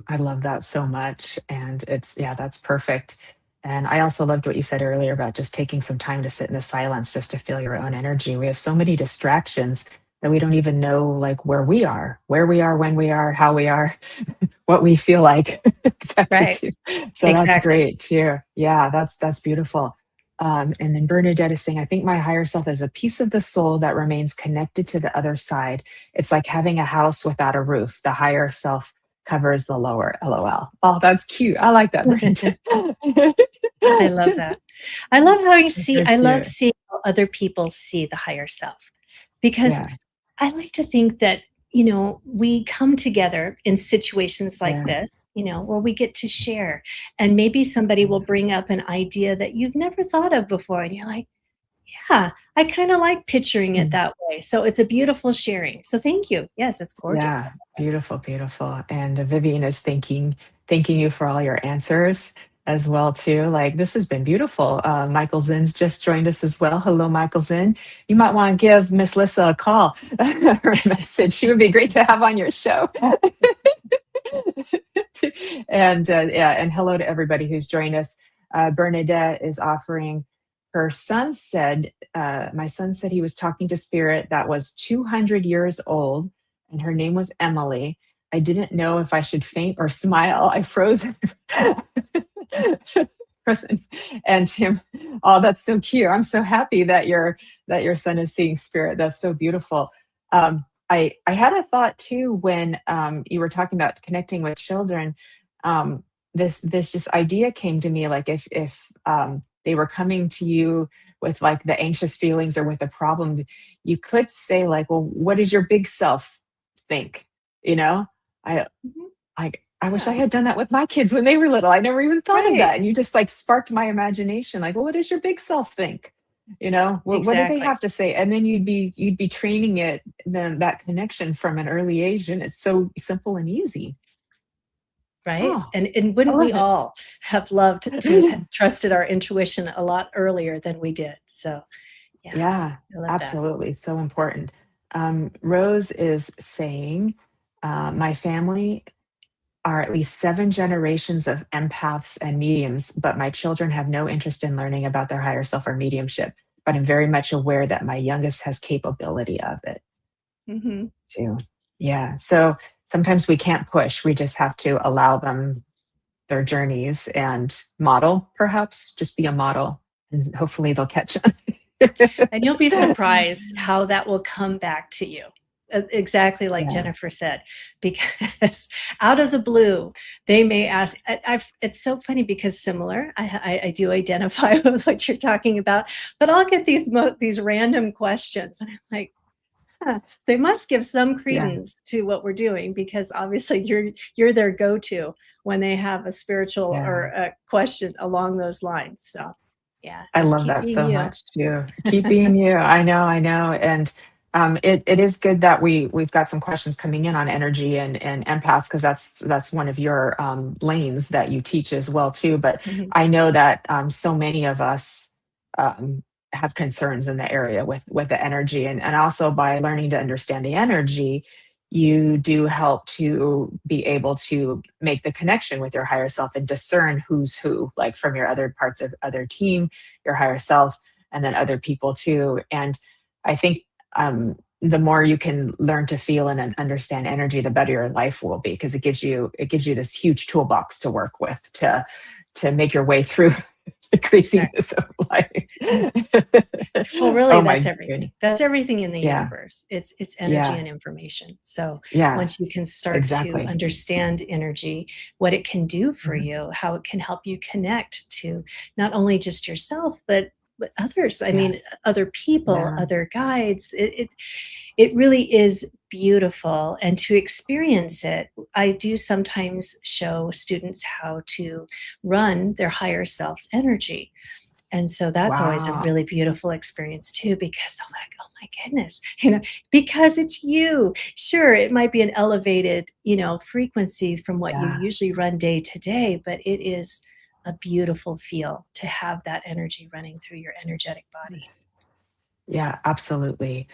Speaker 2: I love that so much. And yeah, that's perfect. And I also loved what you said earlier about just taking some time to sit in the silence just to feel your own energy. We have so many distractions that we don't even know like where we are, when we are, how we are, what we feel like. Exactly.
Speaker 3: Right.
Speaker 2: Too. So that's
Speaker 3: Exactly.
Speaker 2: great too. Yeah, that's beautiful. And then Bernadette is saying, I think my higher self is a piece of the soul that remains connected to the other side. It's like having a house without a roof. The higher self covers the lower. LOL. Oh, that's cute. I like that, Bernadette.
Speaker 3: I love that. I love how
Speaker 2: That's so
Speaker 3: I love
Speaker 2: cute.
Speaker 3: seeing how other people see the higher self, because
Speaker 2: Yeah,
Speaker 3: I like to think that, we come together in situations like
Speaker 2: yeah.
Speaker 3: this, where we get to share, and maybe somebody will bring up an idea that you've never thought of before. And you're like, yeah, I kind of like picturing it
Speaker 2: Mm.
Speaker 3: that way. So it's a beautiful sharing. So thank you. Yes, it's gorgeous.
Speaker 2: Yeah, beautiful, beautiful. And Vivian is thanking you for all your answers as well too. Like this has been beautiful. Michael Zinn's just joined us as well. Hello, Michael Zinn. You might want to give Miss Lissa a call or a message. She would be great to have on your show. And hello to everybody who's joined us. Bernadette is offering. Her son said, my son said he was talking to spirit that was 200 years old, and her name was Emily. I didn't know if I should faint or smile. I froze. And him, oh, that's so cute. I'm so happy that your son is seeing spirit. That's so beautiful. I had a thought too when you were talking about connecting with children. This just idea came to me, like if they were coming to you with like the anxious feelings or with a problem, you could say like, well, what does your big self think? You know, I I wish I had done that with my kids when they were little. I never even thought of that. And you just like sparked my imagination. Like, well, what does your big self think? You know, what do they have to say? And then you'd be training it, then that connection from an early age. And it's so simple and easy.
Speaker 3: Right.
Speaker 2: Oh,
Speaker 3: And wouldn't we all have loved to have trusted our intuition a lot earlier than we did? So
Speaker 2: yeah, absolutely. So important. Rose is saying, my family are at least 7 generations of empaths and mediums, but my children have no interest in learning about their higher self or mediumship. But I'm very much aware that my youngest has capability of it too. Yeah. So sometimes we can't push. We just have to allow them their journeys and model, perhaps just be a model, and hopefully they'll catch on.
Speaker 3: And you'll be surprised how that will come back to you. Exactly like Jennifer said, because out of the blue, they may ask. It's so funny because similar. I do identify with what you're talking about, but I'll get these random questions, and I'm like, they must give some credence to what we're doing, because obviously you're their go-to when they have a spiritual or a question along those lines. So
Speaker 2: I love that so much too. Keep being you. I know. And it is good that we've got some questions coming in on energy and empaths, because that's one of your lanes that you teach as well too. But I know that so many of us have concerns in the area with the energy, and also by learning to understand the energy, you do help to be able to make the connection with your higher self and discern who's who, like from your other parts of other team, your higher self, and then other people too. And I think the more you can learn to feel and understand energy, the better your life will be, because it gives you this huge toolbox to work with to make your way through the craziness of life.
Speaker 3: Well, really, that's everything. Goodness. That's everything in the universe. It's energy and information. So once you can start to understand energy, what it can do for you, how it can help you connect to not only just yourself, but others. I mean, other people, other guides. It really is beautiful. And to experience it, I do sometimes show students how to run their higher self's energy. And so that's always a really beautiful experience too, because they're like, oh my goodness, because it's you. Sure, it might be an elevated, frequency from what you usually run day to day, but it is a beautiful feel to have that energy running through your energetic body.
Speaker 2: Yeah, absolutely.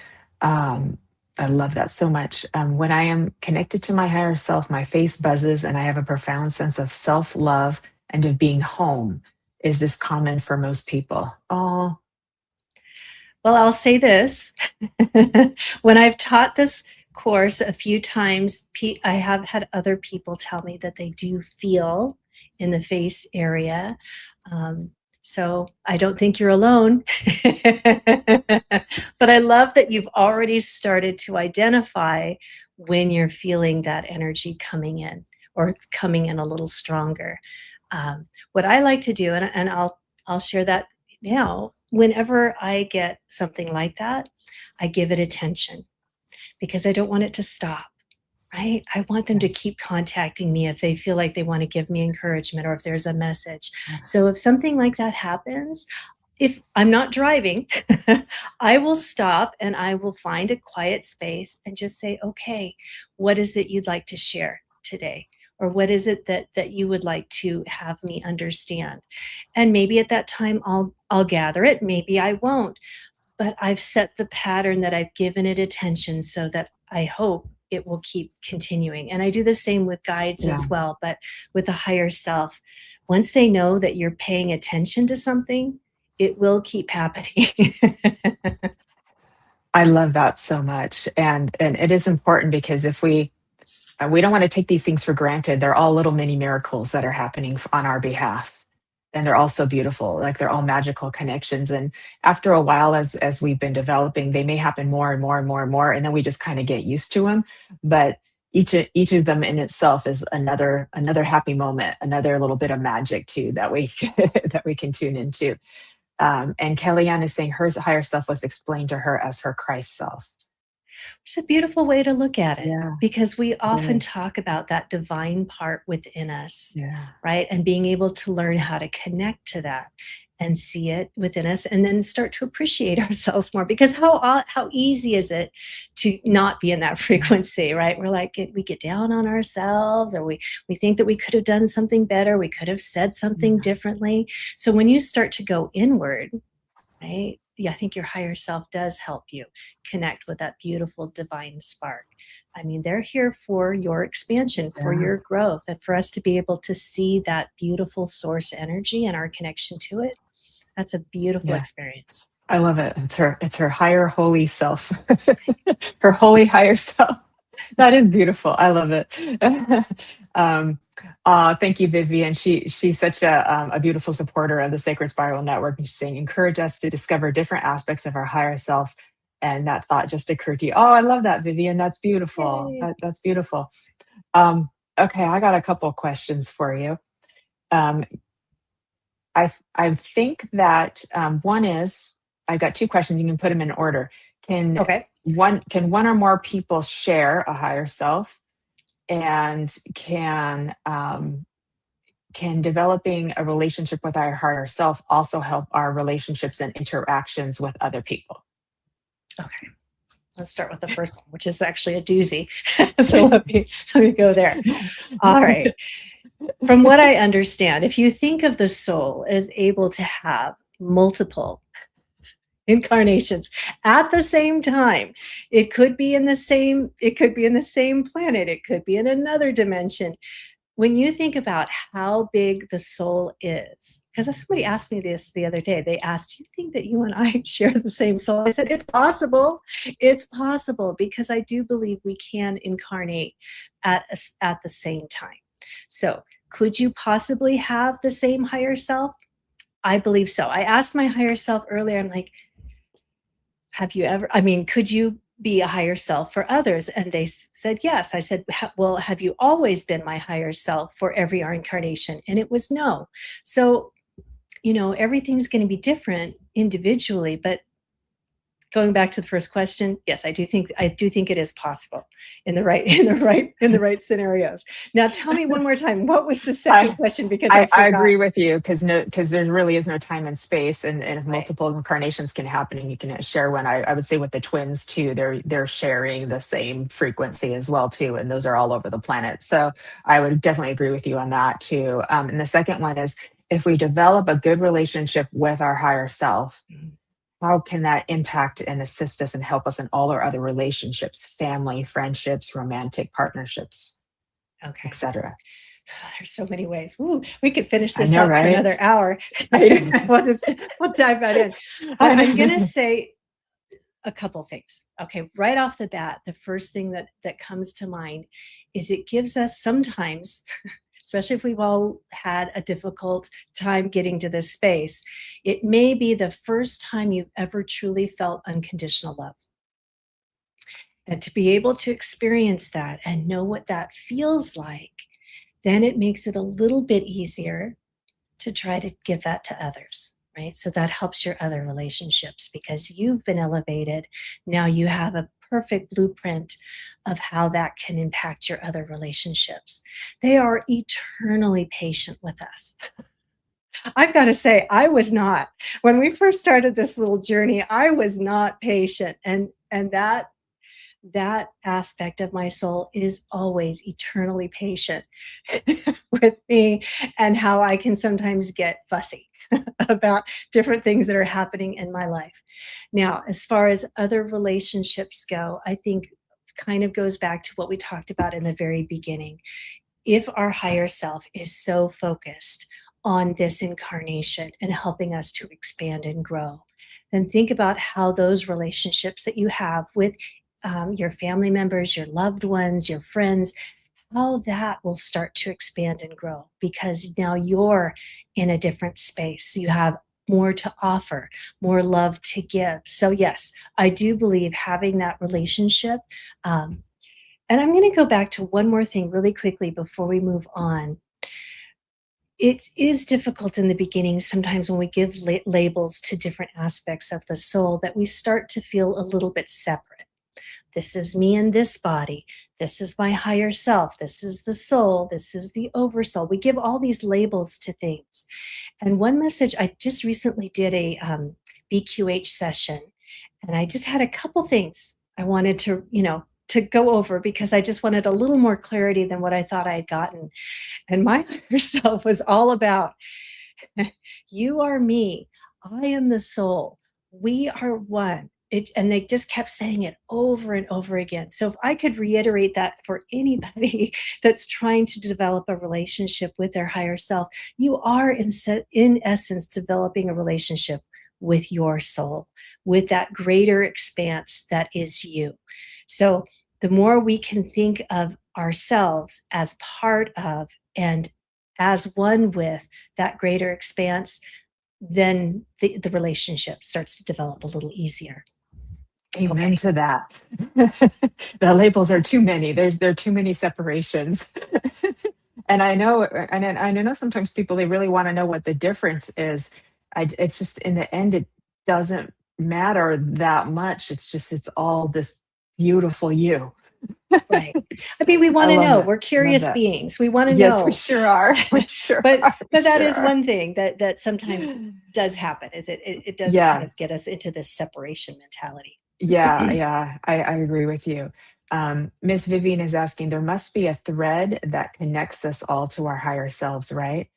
Speaker 2: I love that so much. When I am connected to my higher self, my face buzzes and I have a profound sense of self-love and of being home. Is this common for most people? Oh.
Speaker 3: Well, I'll say this. When I've taught this course a few times, I have had other people tell me that they do feel in the face area. So I don't think you're alone. But I love that you've already started to identify when you're feeling that energy coming in, or coming in a little stronger. What I like to do, and I'll share that now, whenever I get something like that, I give it attention, because I don't want it to stop. Right? I want them to keep contacting me if they feel like they want to give me encouragement, or if there's a message. So if something like that happens, if I'm not driving, I will stop and I will find a quiet space and just say, okay, what is it you'd like to share today? Or what is it that you would like to have me understand? And maybe at that time I'll gather it. Maybe I won't. But I've set the pattern that I've given it attention, so that I hope it will keep continuing. And I do the same with guides as well, but with the higher self, once they know that you're paying attention to something, it will keep happening.
Speaker 2: I love that so much. And it is important because if we don't want to take these things for granted. They're all little mini miracles that are happening on our behalf. And they're all so beautiful. Like they're all magical connections. And after a while, as we've been developing, they may happen more and more and more and more. And then we just kind of get used to them. But each of them in itself is another happy moment, another little bit of magic too that we that we can tune into. And Kellyanne is saying her higher self was explained to her as her Christ self.
Speaker 3: It's a beautiful way to look at it,
Speaker 2: Yeah,
Speaker 3: because we often
Speaker 2: is.
Speaker 3: talk about that divine part within us,
Speaker 2: Yeah.
Speaker 3: right? And being able to learn how to connect to that and see it within us, and then start to appreciate ourselves more. Because how easy is it to not be in that frequency, right? We're like, we get down on ourselves, or we think that we could have done something better, we could have said something differently. So when you start to go inward, right? Yeah, I think your higher self does help you connect with that beautiful divine spark. I mean, they're here for your expansion, for your growth, and for us to be able to see that beautiful source energy and our connection to it. That's a beautiful experience.
Speaker 2: I love it. It's her higher holy self. Her holy higher self. That is beautiful. I love it. Thank you, Vivian. She's such a beautiful supporter of the Sacred Spiral Network. She's saying, encourage us to discover different aspects of our higher selves. And that thought just occurred to you. Oh, I love that, Vivian. That's beautiful. That's beautiful. Okay, I got a couple of questions for you. I think that one is, I've got two questions. You can put them in order. Can one or more people share a higher self, and can developing a relationship with our higher self also help our relationships and interactions with other people?
Speaker 3: Okay, let's start with the first one, which is actually a doozy. So let me go there. All right. From what I understand, if you think of the soul as able to have multiple incarnations at the same time, it could be in the same planet, it could be in another dimension. When you think about how big the soul is, because somebody asked me this the other day, they asked, do you think that you and I share the same soul? I said, it's possible, because I do believe we can incarnate at the same time. So could you possibly have the same higher self? I believe so. I asked my higher self earlier, I'm like, could you be a higher self for others? And they said yes. I said, well, have you always been my higher self for every incarnation? And it was no. So, everything's going to be different individually, but going back to the first question, yes, I do think it is possible in the right scenarios. Now, tell me one more time, what was the second question? Because I forgot.
Speaker 2: I agree with you, because there really is no time and space, and if multiple incarnations can happen, and you can share one. I would say with the twins too, they're sharing the same frequency as well too, and those are all over the planet. So I would definitely agree with you on that too. And the second one is, if we develop a good relationship with our higher self, how can that impact and assist us and help us in all our other relationships, family, friendships, romantic partnerships, etc.?
Speaker 3: There's so many ways. Ooh, we could finish this
Speaker 2: for
Speaker 3: another hour. We'll dive right in. But I'm going to say a couple things. Okay, right off the bat, the first thing that comes to mind is it gives us sometimes, especially if we've all had a difficult time getting to this space, it may be the first time you've ever truly felt unconditional love. And to be able to experience that and know what that feels like, then it makes it a little bit easier to try to give that to others, right? So that helps your other relationships, because you've been elevated. Now you have a perfect blueprint of how that can impact your other relationships. They are eternally patient with us. I've got to say, I was not. When we first started this little journey, I was not patient. And that aspect of my soul is always eternally patient with me, and how I can sometimes get fussy about different things that are happening in my life. Now, as far as other relationships go, I think kind of goes back to what we talked about in the very beginning. If our higher self is so focused on this incarnation and helping us to expand and grow, then think about how those relationships that you have with your family members, your loved ones, your friends, how that will start to expand and grow, because now you're in a different space. You have more to offer, more love to give. So yes, I do believe having that relationship. And I'm going to go back to one more thing really quickly before we move on. It is difficult in the beginning sometimes when we give labels to different aspects of the soul, that we start to feel a little bit separate. This is me in this body. This is my higher self. This is the soul. This is the oversoul. We give all these labels to things. And one message, I just recently did a BQH session, and I just had a couple things I wanted to, to go over, because I just wanted a little more clarity than what I thought I had gotten. And my higher self was all about, you are me. I am the soul. We are one. And they just kept saying it over and over again. So if I could reiterate that for anybody that's trying to develop a relationship with their higher self, you are in essence developing a relationship with your soul, with that greater expanse that is you. So the more we can think of ourselves as part of and as one with that greater expanse, then the relationship starts to develop a little easier.
Speaker 2: Amen to that. The labels are too many. There are too many separations. And I know sometimes people, they really want to know what the difference is. It's just, in the end, it doesn't matter that much. It's all this beautiful you.
Speaker 3: Right. I mean, we want to know.
Speaker 2: That.
Speaker 3: We're curious beings. We want to know.
Speaker 2: Yes, we sure are. We sure
Speaker 3: but
Speaker 2: are.
Speaker 3: That is one thing that sometimes does happen, is it does kind of get us into this separation mentality.
Speaker 2: Yeah, I agree with you. Miss Vivian is asking, there must be a thread that connects us all to our higher selves, right?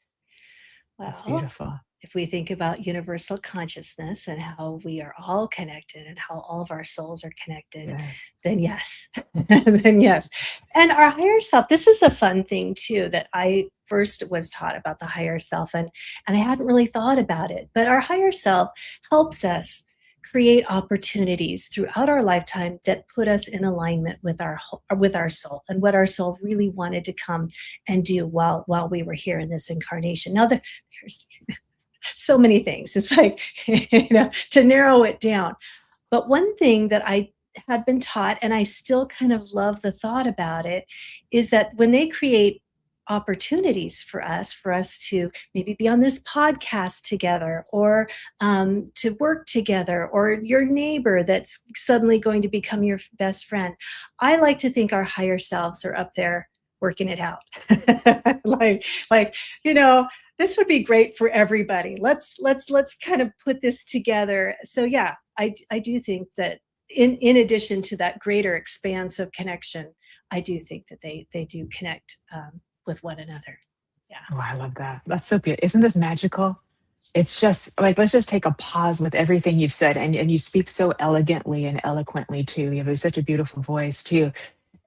Speaker 3: Well,
Speaker 2: that's beautiful.
Speaker 3: If we think about universal consciousness and how we are all connected and how all of our souls are connected, then yes, then yes. And our higher self, this is a fun thing too, that I first was taught about the higher self, and I hadn't really thought about it, but our higher self helps us create opportunities throughout our lifetime that put us in alignment with our soul and what our soul really wanted to come and do while we were here in this incarnation. Now there's so many things. It's like, to narrow it down. But one thing that I had been taught, and I still kind of love the thought about it, is that when they create opportunities for us to maybe be on this podcast together, or to work together, or your neighbor that's suddenly going to become your best friend, I like to think our higher selves are up there working it out. like, this would be great for everybody. Let's kind of put this together. So yeah, I do think that in addition to that greater expanse of connection, I do think that they do connect with one another. Yeah.
Speaker 2: Oh, I love that. That's so beautiful. Isn't this magical? It's just like, let's just take a pause with everything you've said. And you speak so elegantly and eloquently too. You have such a beautiful voice too.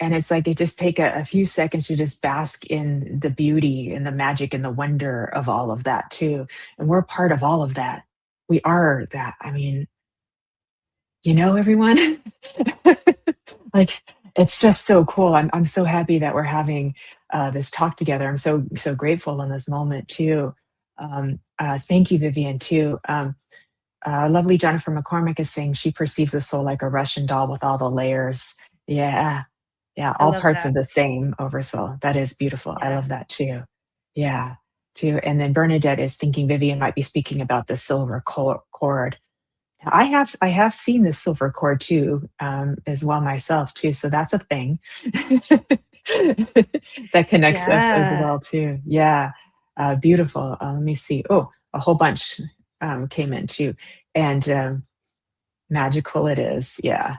Speaker 2: And it's like, they just take a few seconds to just bask in the beauty and the magic and the wonder of all of that too. And we're part of all of that. We are that. I mean, everyone, like, it's just so cool. I'm so happy that we're having this talk together. I'm so grateful in this moment too. Thank you, Vivian, too. Lovely Jennifer McCormick is saying she perceives the soul like a Russian doll with all the layers. Yeah, all parts of the same oversoul. That is beautiful. Yeah. I love that too. Yeah, too. And then Bernadette is thinking Vivian might be speaking about the silver cord. I have seen the silver cord too, as well myself too. So that's a thing that connects us as well too. Yeah, beautiful. Let me see. Oh, a whole bunch came in too, and magical it is. Yeah.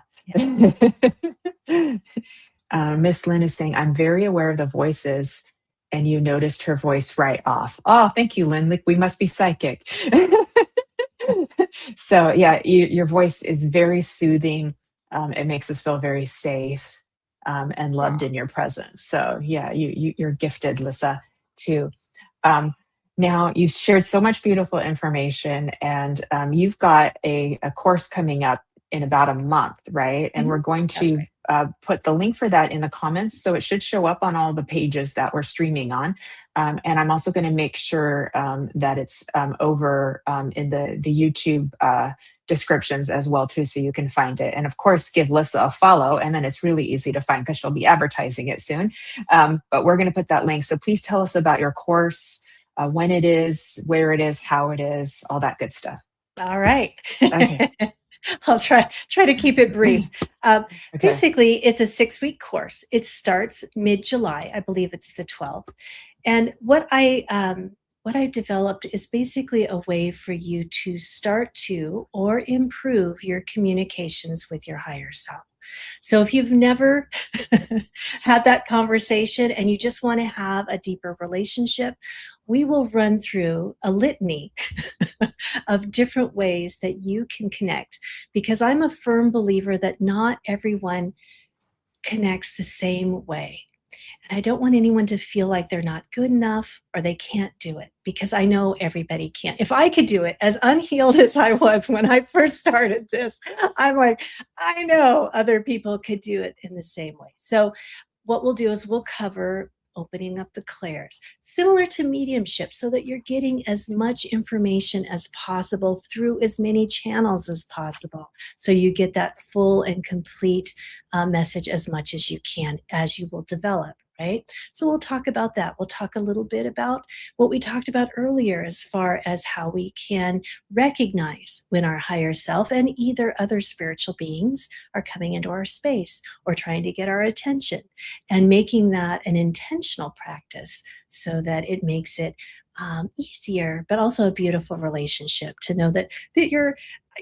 Speaker 2: Miss Lynn is saying, I'm very aware of the voices, and you noticed her voice right off. Oh, thank you, Lynn. Like, we must be psychic. So yeah, your voice is very soothing. It makes us feel very safe. and loved in your presence. So yeah, you're gifted, Lissa, too. Um, Now, you've shared so much beautiful information, and you've got a course coming up in about a month, right? And we're going
Speaker 3: That's
Speaker 2: to
Speaker 3: right.
Speaker 2: put the link for that in the comments. So it should show up on all the pages that we're streaming on. And I'm also going to make sure that it's over in the YouTube descriptions as well too, so you can find it. And of course, give Lissa a follow, and then it's really easy to find because she'll be advertising it soon. But we're going to put that link. So please tell us about your course, when it is, where it is, how it is, all that good stuff.
Speaker 3: All right.
Speaker 2: Okay.
Speaker 3: I'll try to keep it brief.
Speaker 2: Okay.
Speaker 3: Basically, it's a 6-week course. It starts mid-July. I believe it's the 12th. And what I developed is basically a way for you to start to or improve your communications with your higher self. So if you've never had that conversation and you just want to have a deeper relationship, we will run through a litany of different ways that you can connect, because I'm a firm believer that not everyone connects the same way. And I don't want anyone to feel like they're not good enough or they can't do it, because I know everybody can. If I could do it, as unhealed as I was when I first started this, I'm like, I know other people could do it in the same way. So what we'll do is we'll cover opening up the clairs, similar to mediumship, so that you're getting as much information as possible through as many channels as possible. So you get that full and complete message as much as you can as you will develop. Right? So we'll talk about that. We'll talk a little bit about what we talked about earlier as far as how we can recognize when our higher self and either other spiritual beings are coming into our space or trying to get our attention, and making that an intentional practice so that it makes it easier, but also a beautiful relationship to know that you're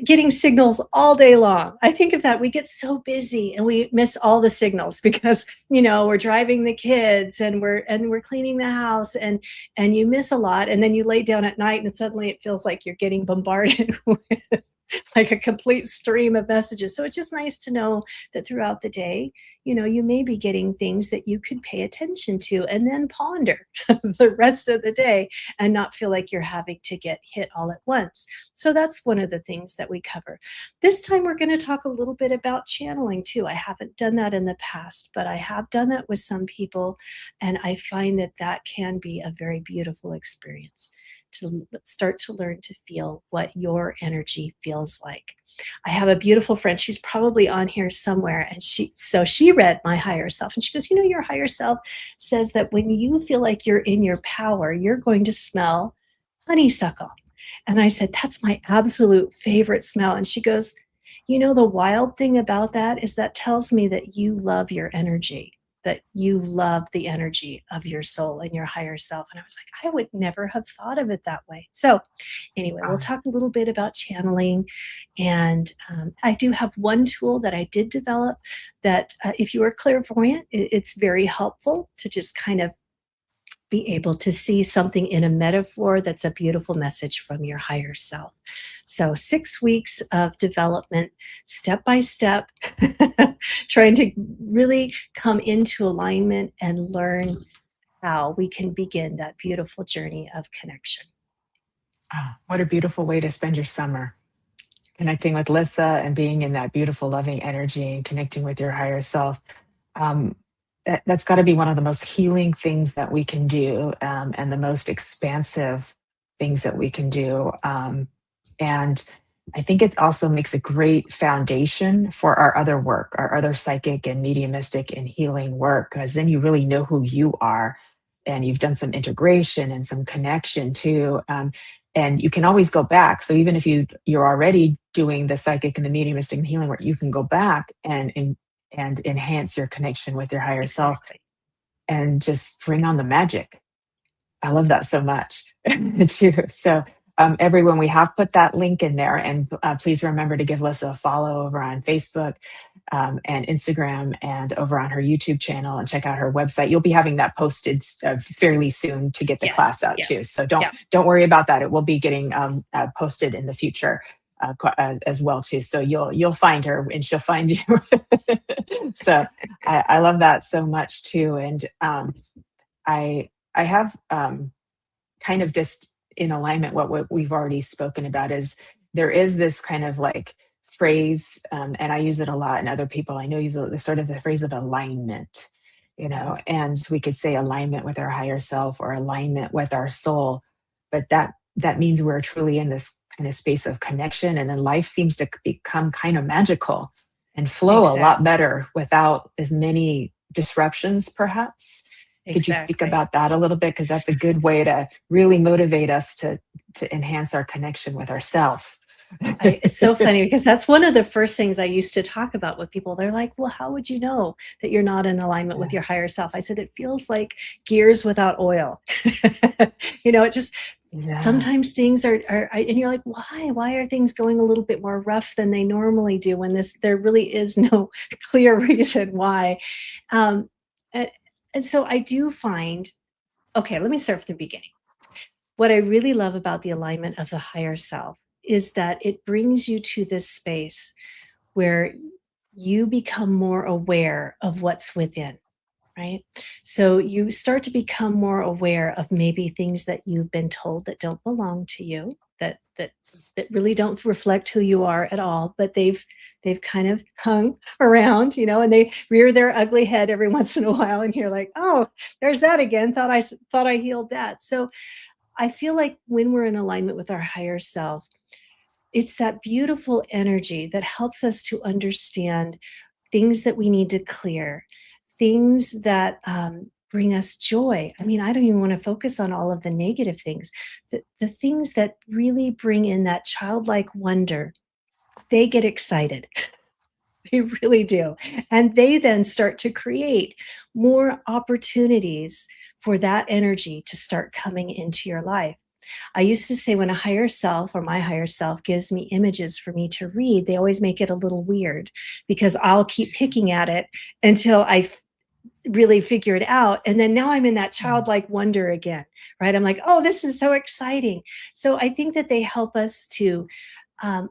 Speaker 3: getting signals all day long. I think of that. We get so busy and we miss all the signals because, we're driving the kids and we're cleaning the house, and you miss a lot. And then you lay down at night and suddenly it feels like you're getting bombarded with like a complete stream of messages. So it's just nice to know that throughout the day, you may be getting things that you could pay attention to and then ponder the rest of the day and not feel like you're having to get hit all at once. So that's one of the things that we cover. This time we're going to talk a little bit about channeling too. I haven't done that in the past, but I have done that with some people, and I find that that can be a very beautiful experience to start to learn to feel what your energy feels like. I have a beautiful friend. She's probably on here somewhere. And she read my higher self, and she goes, your higher self says that when you feel like you're in your power, you're going to smell honeysuckle. And I said, that's my absolute favorite smell. And she goes, the wild thing about that is that tells me that you love your energy, that you love the energy of your soul and your higher self. And I was like, I would never have thought of it that way. So anyway, we'll talk a little bit about channeling. And I do have one tool that I did develop that if you are clairvoyant, it's very helpful to just kind of be able to see something in a metaphor that's a beautiful message from your higher self. So 6 weeks of development, step by step, trying to really come into alignment and learn how we can begin that beautiful journey of connection.
Speaker 2: Oh, what a beautiful way to spend your summer. Connecting with Lissa and being in that beautiful, loving energy and connecting with your higher self. That's got to be one of the most healing things that we can do, and the most expansive things that we can do. And I think it also makes a great foundation for our other work, our other psychic and mediumistic and healing work, because then you really know who you are, and you've done some integration and some connection too. And you can always go back. So even if you're already doing the psychic and the mediumistic and healing work, you can go back and enhance your connection with your higher self and just bring on the magic. I love that so much too. So everyone, we have put that link in there, and please remember to give Lissa a follow over on Facebook and Instagram, and over on her YouTube channel, and check out her website. You'll be having that posted fairly soon to get the class out too. So don't worry about that. It will be getting posted in the future. as well too. So you'll find her and she'll find you. So I love that so much too. And I have kind of just in alignment what we've already spoken about is there is this kind of like phrase, and I use it a lot, and other people I know use the sort of the phrase of alignment, and we could say alignment with our higher self or alignment with our soul, but that means we're truly in this kind of space of connection, and then life seems to become kind of magical and flow a lot
Speaker 3: Exactly.
Speaker 2: better without as many disruptions, perhaps. Could you speak
Speaker 3: Exactly.
Speaker 2: about that a little bit? Because that's a good way to really motivate us to enhance our connection with ourselves.
Speaker 3: It's so funny because that's one of the first things I used to talk about with people. They're like, well, how would you know that you're not in alignment with your higher self? I said, it feels like gears without oil. It just, sometimes things are, and you're like, why are things going a little bit more rough than they normally do when there really is no clear reason why. And, and so I do find, okay, let me start from the beginning. What I really love about the alignment of the higher self is that it brings you to this space where you become more aware of what's within, right? So you start to become more aware of maybe things that you've been told that don't belong to you, that really don't reflect who you are at all, but they've kind of hung around, and they rear their ugly head every once in a while, and you're like, oh, there's that again. Thought I healed that. So I feel like when we're in alignment with our higher self, it's that beautiful energy that helps us to understand things that we need to clear, things that bring us joy. I mean, I don't even want to focus on all of the negative things. The things that really bring in that childlike wonder, they get excited. They really do. And they then start to create more opportunities for that energy to start coming into your life. I used to say when a higher self or my higher self gives me images for me to read, they always make it a little weird because I'll keep picking at it until I really figure it out. And then now I'm in that childlike wonder again, right? I'm like, oh, this is so exciting. So I think that they help us to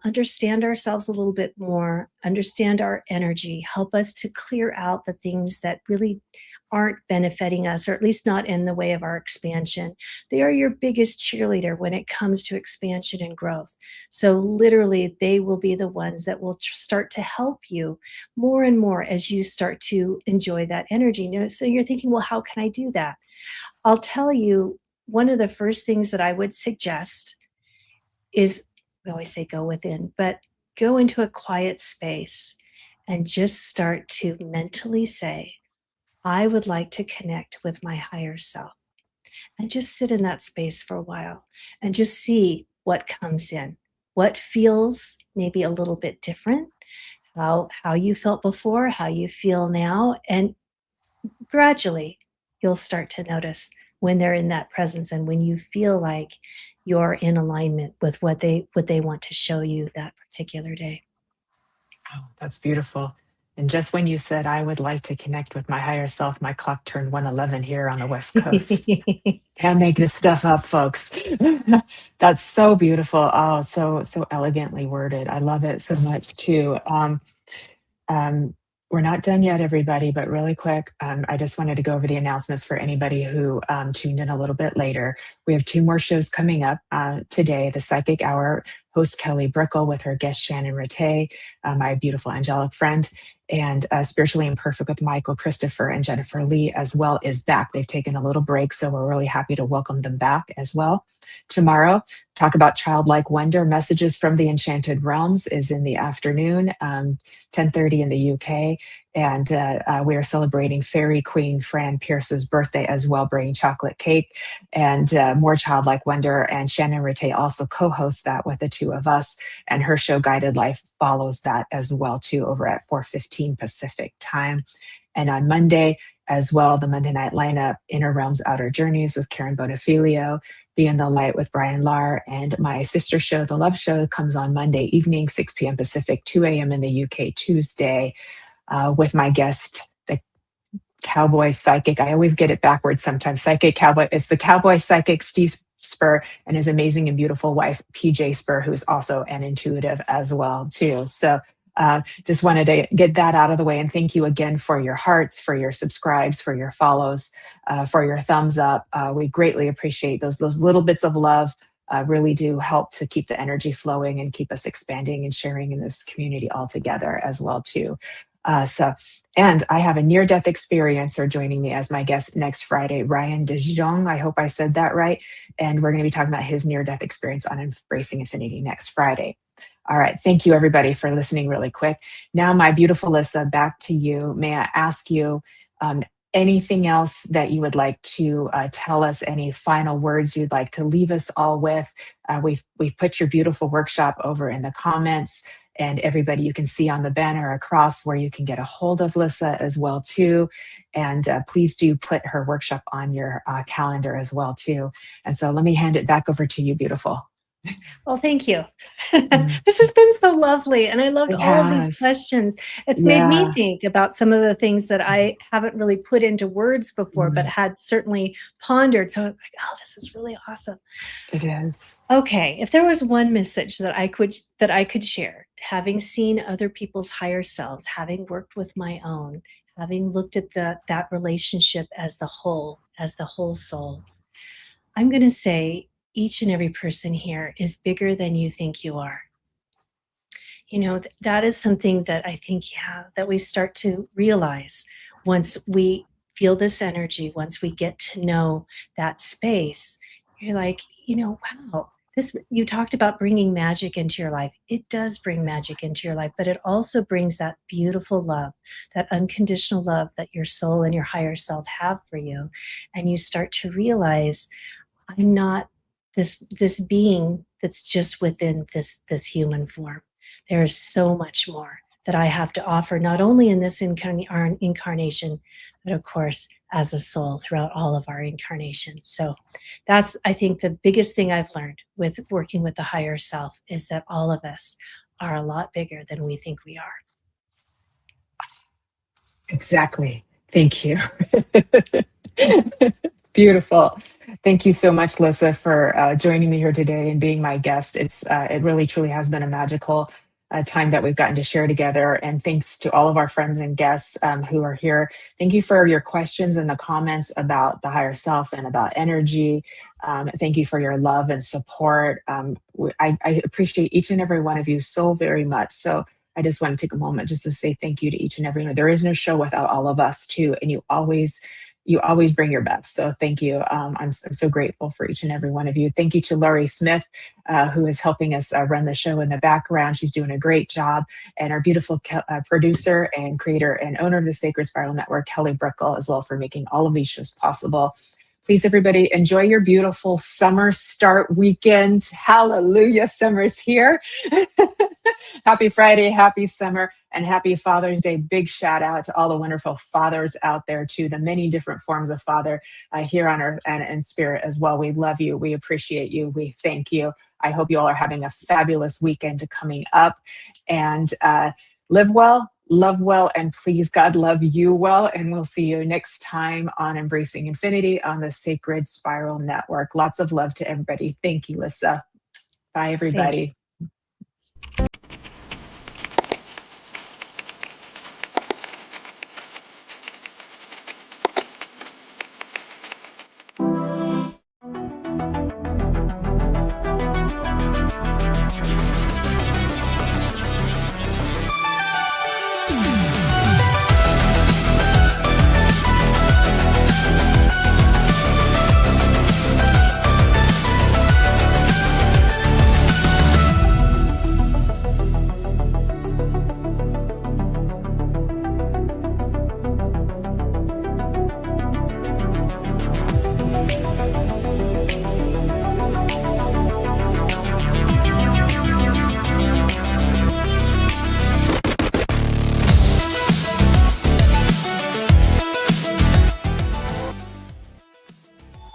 Speaker 3: understand ourselves a little bit more, understand our energy, help us to clear out the things that really aren't benefiting us, or at least not in the way of our expansion. They are your biggest cheerleader when it comes to expansion and growth. So literally, they will be the ones that will start to help you more and more as you start to enjoy that energy. So you're thinking, well, how can I do that? I'll tell you, one of the first things that I would suggest is, we always say go within, but go into a quiet space and just start to mentally say, I would like to connect with my higher self, and just sit in that space for a while and just see what comes in, what feels maybe a little bit different, how you felt before, how you feel now, and gradually you'll start to notice when they're in that presence and when you feel like you're in alignment with what they want to show you that particular day.
Speaker 2: Oh, that's beautiful. And just when you said, I would like to connect with my higher self, my clock turned 1:11 here on the West Coast. Can't make this stuff up, folks. That's so beautiful. Oh, so elegantly worded. I love it so much too. Um, we're not done yet, everybody, but really quick, I just wanted to go over the announcements for anybody who tuned in a little bit later. We have 2 more shows coming up today. The Psychic Hour, host Kelly Brickle with her guest Shannon Rattay, my beautiful angelic friend, and Spiritually Imperfect with Michael Christopher and Jennifer Lee as well is back. They've taken a little break, so we're really happy to welcome them back as well. Tomorrow, talk about childlike wonder. Messages from the Enchanted Realms is in the afternoon, 10:30 in the UK. And we are celebrating Fairy Queen Fran Pierce's birthday as well, bringing chocolate cake and more childlike wonder. And Shannon Rattay also co-hosts that with the 2 of us. And her show Guided Life follows that as well too, over at 4:15 Pacific time. And on Monday as well, the Monday night lineup, Inner Realms, Outer Journeys with Karen Bonifilio, Be in the Light with Brian Lahr, and my sister show, The Love Show, comes on Monday evening, 6 p.m. Pacific, 2 a.m. in the UK Tuesday, with my guest, the Cowboy Psychic. I always get it backwards sometimes. Psychic Cowboy. It's the Cowboy Psychic, Steve Spur, and his amazing and beautiful wife, PJ Spur, who's also an intuitive as well, too. So just wanted to get that out of the way. And thank you again for your hearts, for your subscribes, for your follows, for your thumbs up. We greatly appreciate those little bits of love. Really do help to keep the energy flowing and keep us expanding and sharing in this community all together as well, too. And I have a near-death experiencer joining me as my guest next Friday, Ryan De Jong. I hope I said that right. And we're going to be talking about his near-death experience on Embracing Infinity next Friday. All right. Thank you, everybody, for listening really quick. Now, my beautiful Lissa, back to you. May I ask you anything else that you would like to tell us, any final words you'd like to leave us all with? We've put your beautiful workshop over in the comments, and everybody, you can see on the banner across where you can get a hold of Lissa as well, too. And please do put her workshop on your calendar as well, too. And so let me hand it back over to you, beautiful.
Speaker 3: Well, thank you. This has been so lovely. And I loved all of these questions. It's made me think about some of the things that I haven't really put into words before, but had certainly pondered. So I was like, oh, this is really awesome.
Speaker 2: It is.
Speaker 3: Okay. If there was one message that I could share, having seen other people's higher selves, having worked with my own, having looked at that relationship as the whole soul, I'm going to say, each and every person here is bigger than you think you are. You know, that is something that I think, that we start to realize once we feel this energy, once we get to know that space. You're like, wow, you talked about bringing magic into your life. It does bring magic into your life, but it also brings that beautiful love, that unconditional love that your soul and your higher self have for you. And you start to realize, I'm not this being that's just within this human form. There is so much more that I have to offer, not only in this incarnation, but of course, as a soul throughout all of our incarnations. So that's, I think, the biggest thing I've learned with working with the higher self is that all of us are a lot bigger than we think we are.
Speaker 2: Exactly. Thank you. Beautiful. Thank you so much, Lissa, for joining me here today and being my guest. It really, truly has been a magical time that we've gotten to share together. And thanks to all of our friends and guests who are here. Thank you for your questions and the comments about the higher self and about energy. Thank you for your love and support. I appreciate each and every one of you so very much. So I just want to take a moment just to say thank you to each and every one. There is no show without all of us, too. And you always bring your best. So thank you. I'm so grateful for each and every one of you. Thank you to Laurie Smith, who is helping us run the show in the background. She's doing a great job. And our beautiful producer and creator and owner of the Sacred Spiral Network, Kelly Brickle, as well, for making all of these shows possible. Please, everybody, enjoy your beautiful summer start weekend. Hallelujah, summer's here. Happy Friday, happy summer, and happy Father's Day. Big shout out to all the wonderful fathers out there, too, the many different forms of father here on earth and in spirit as well. We love you. We appreciate you. We thank you. I hope you all are having a fabulous weekend coming up, and live well, love well, and please, God, love you well. And we'll see you next time on Embracing Infinity on the Sacred Spiral Network. Lots of love to everybody. Thank you, Lissa. Bye, everybody.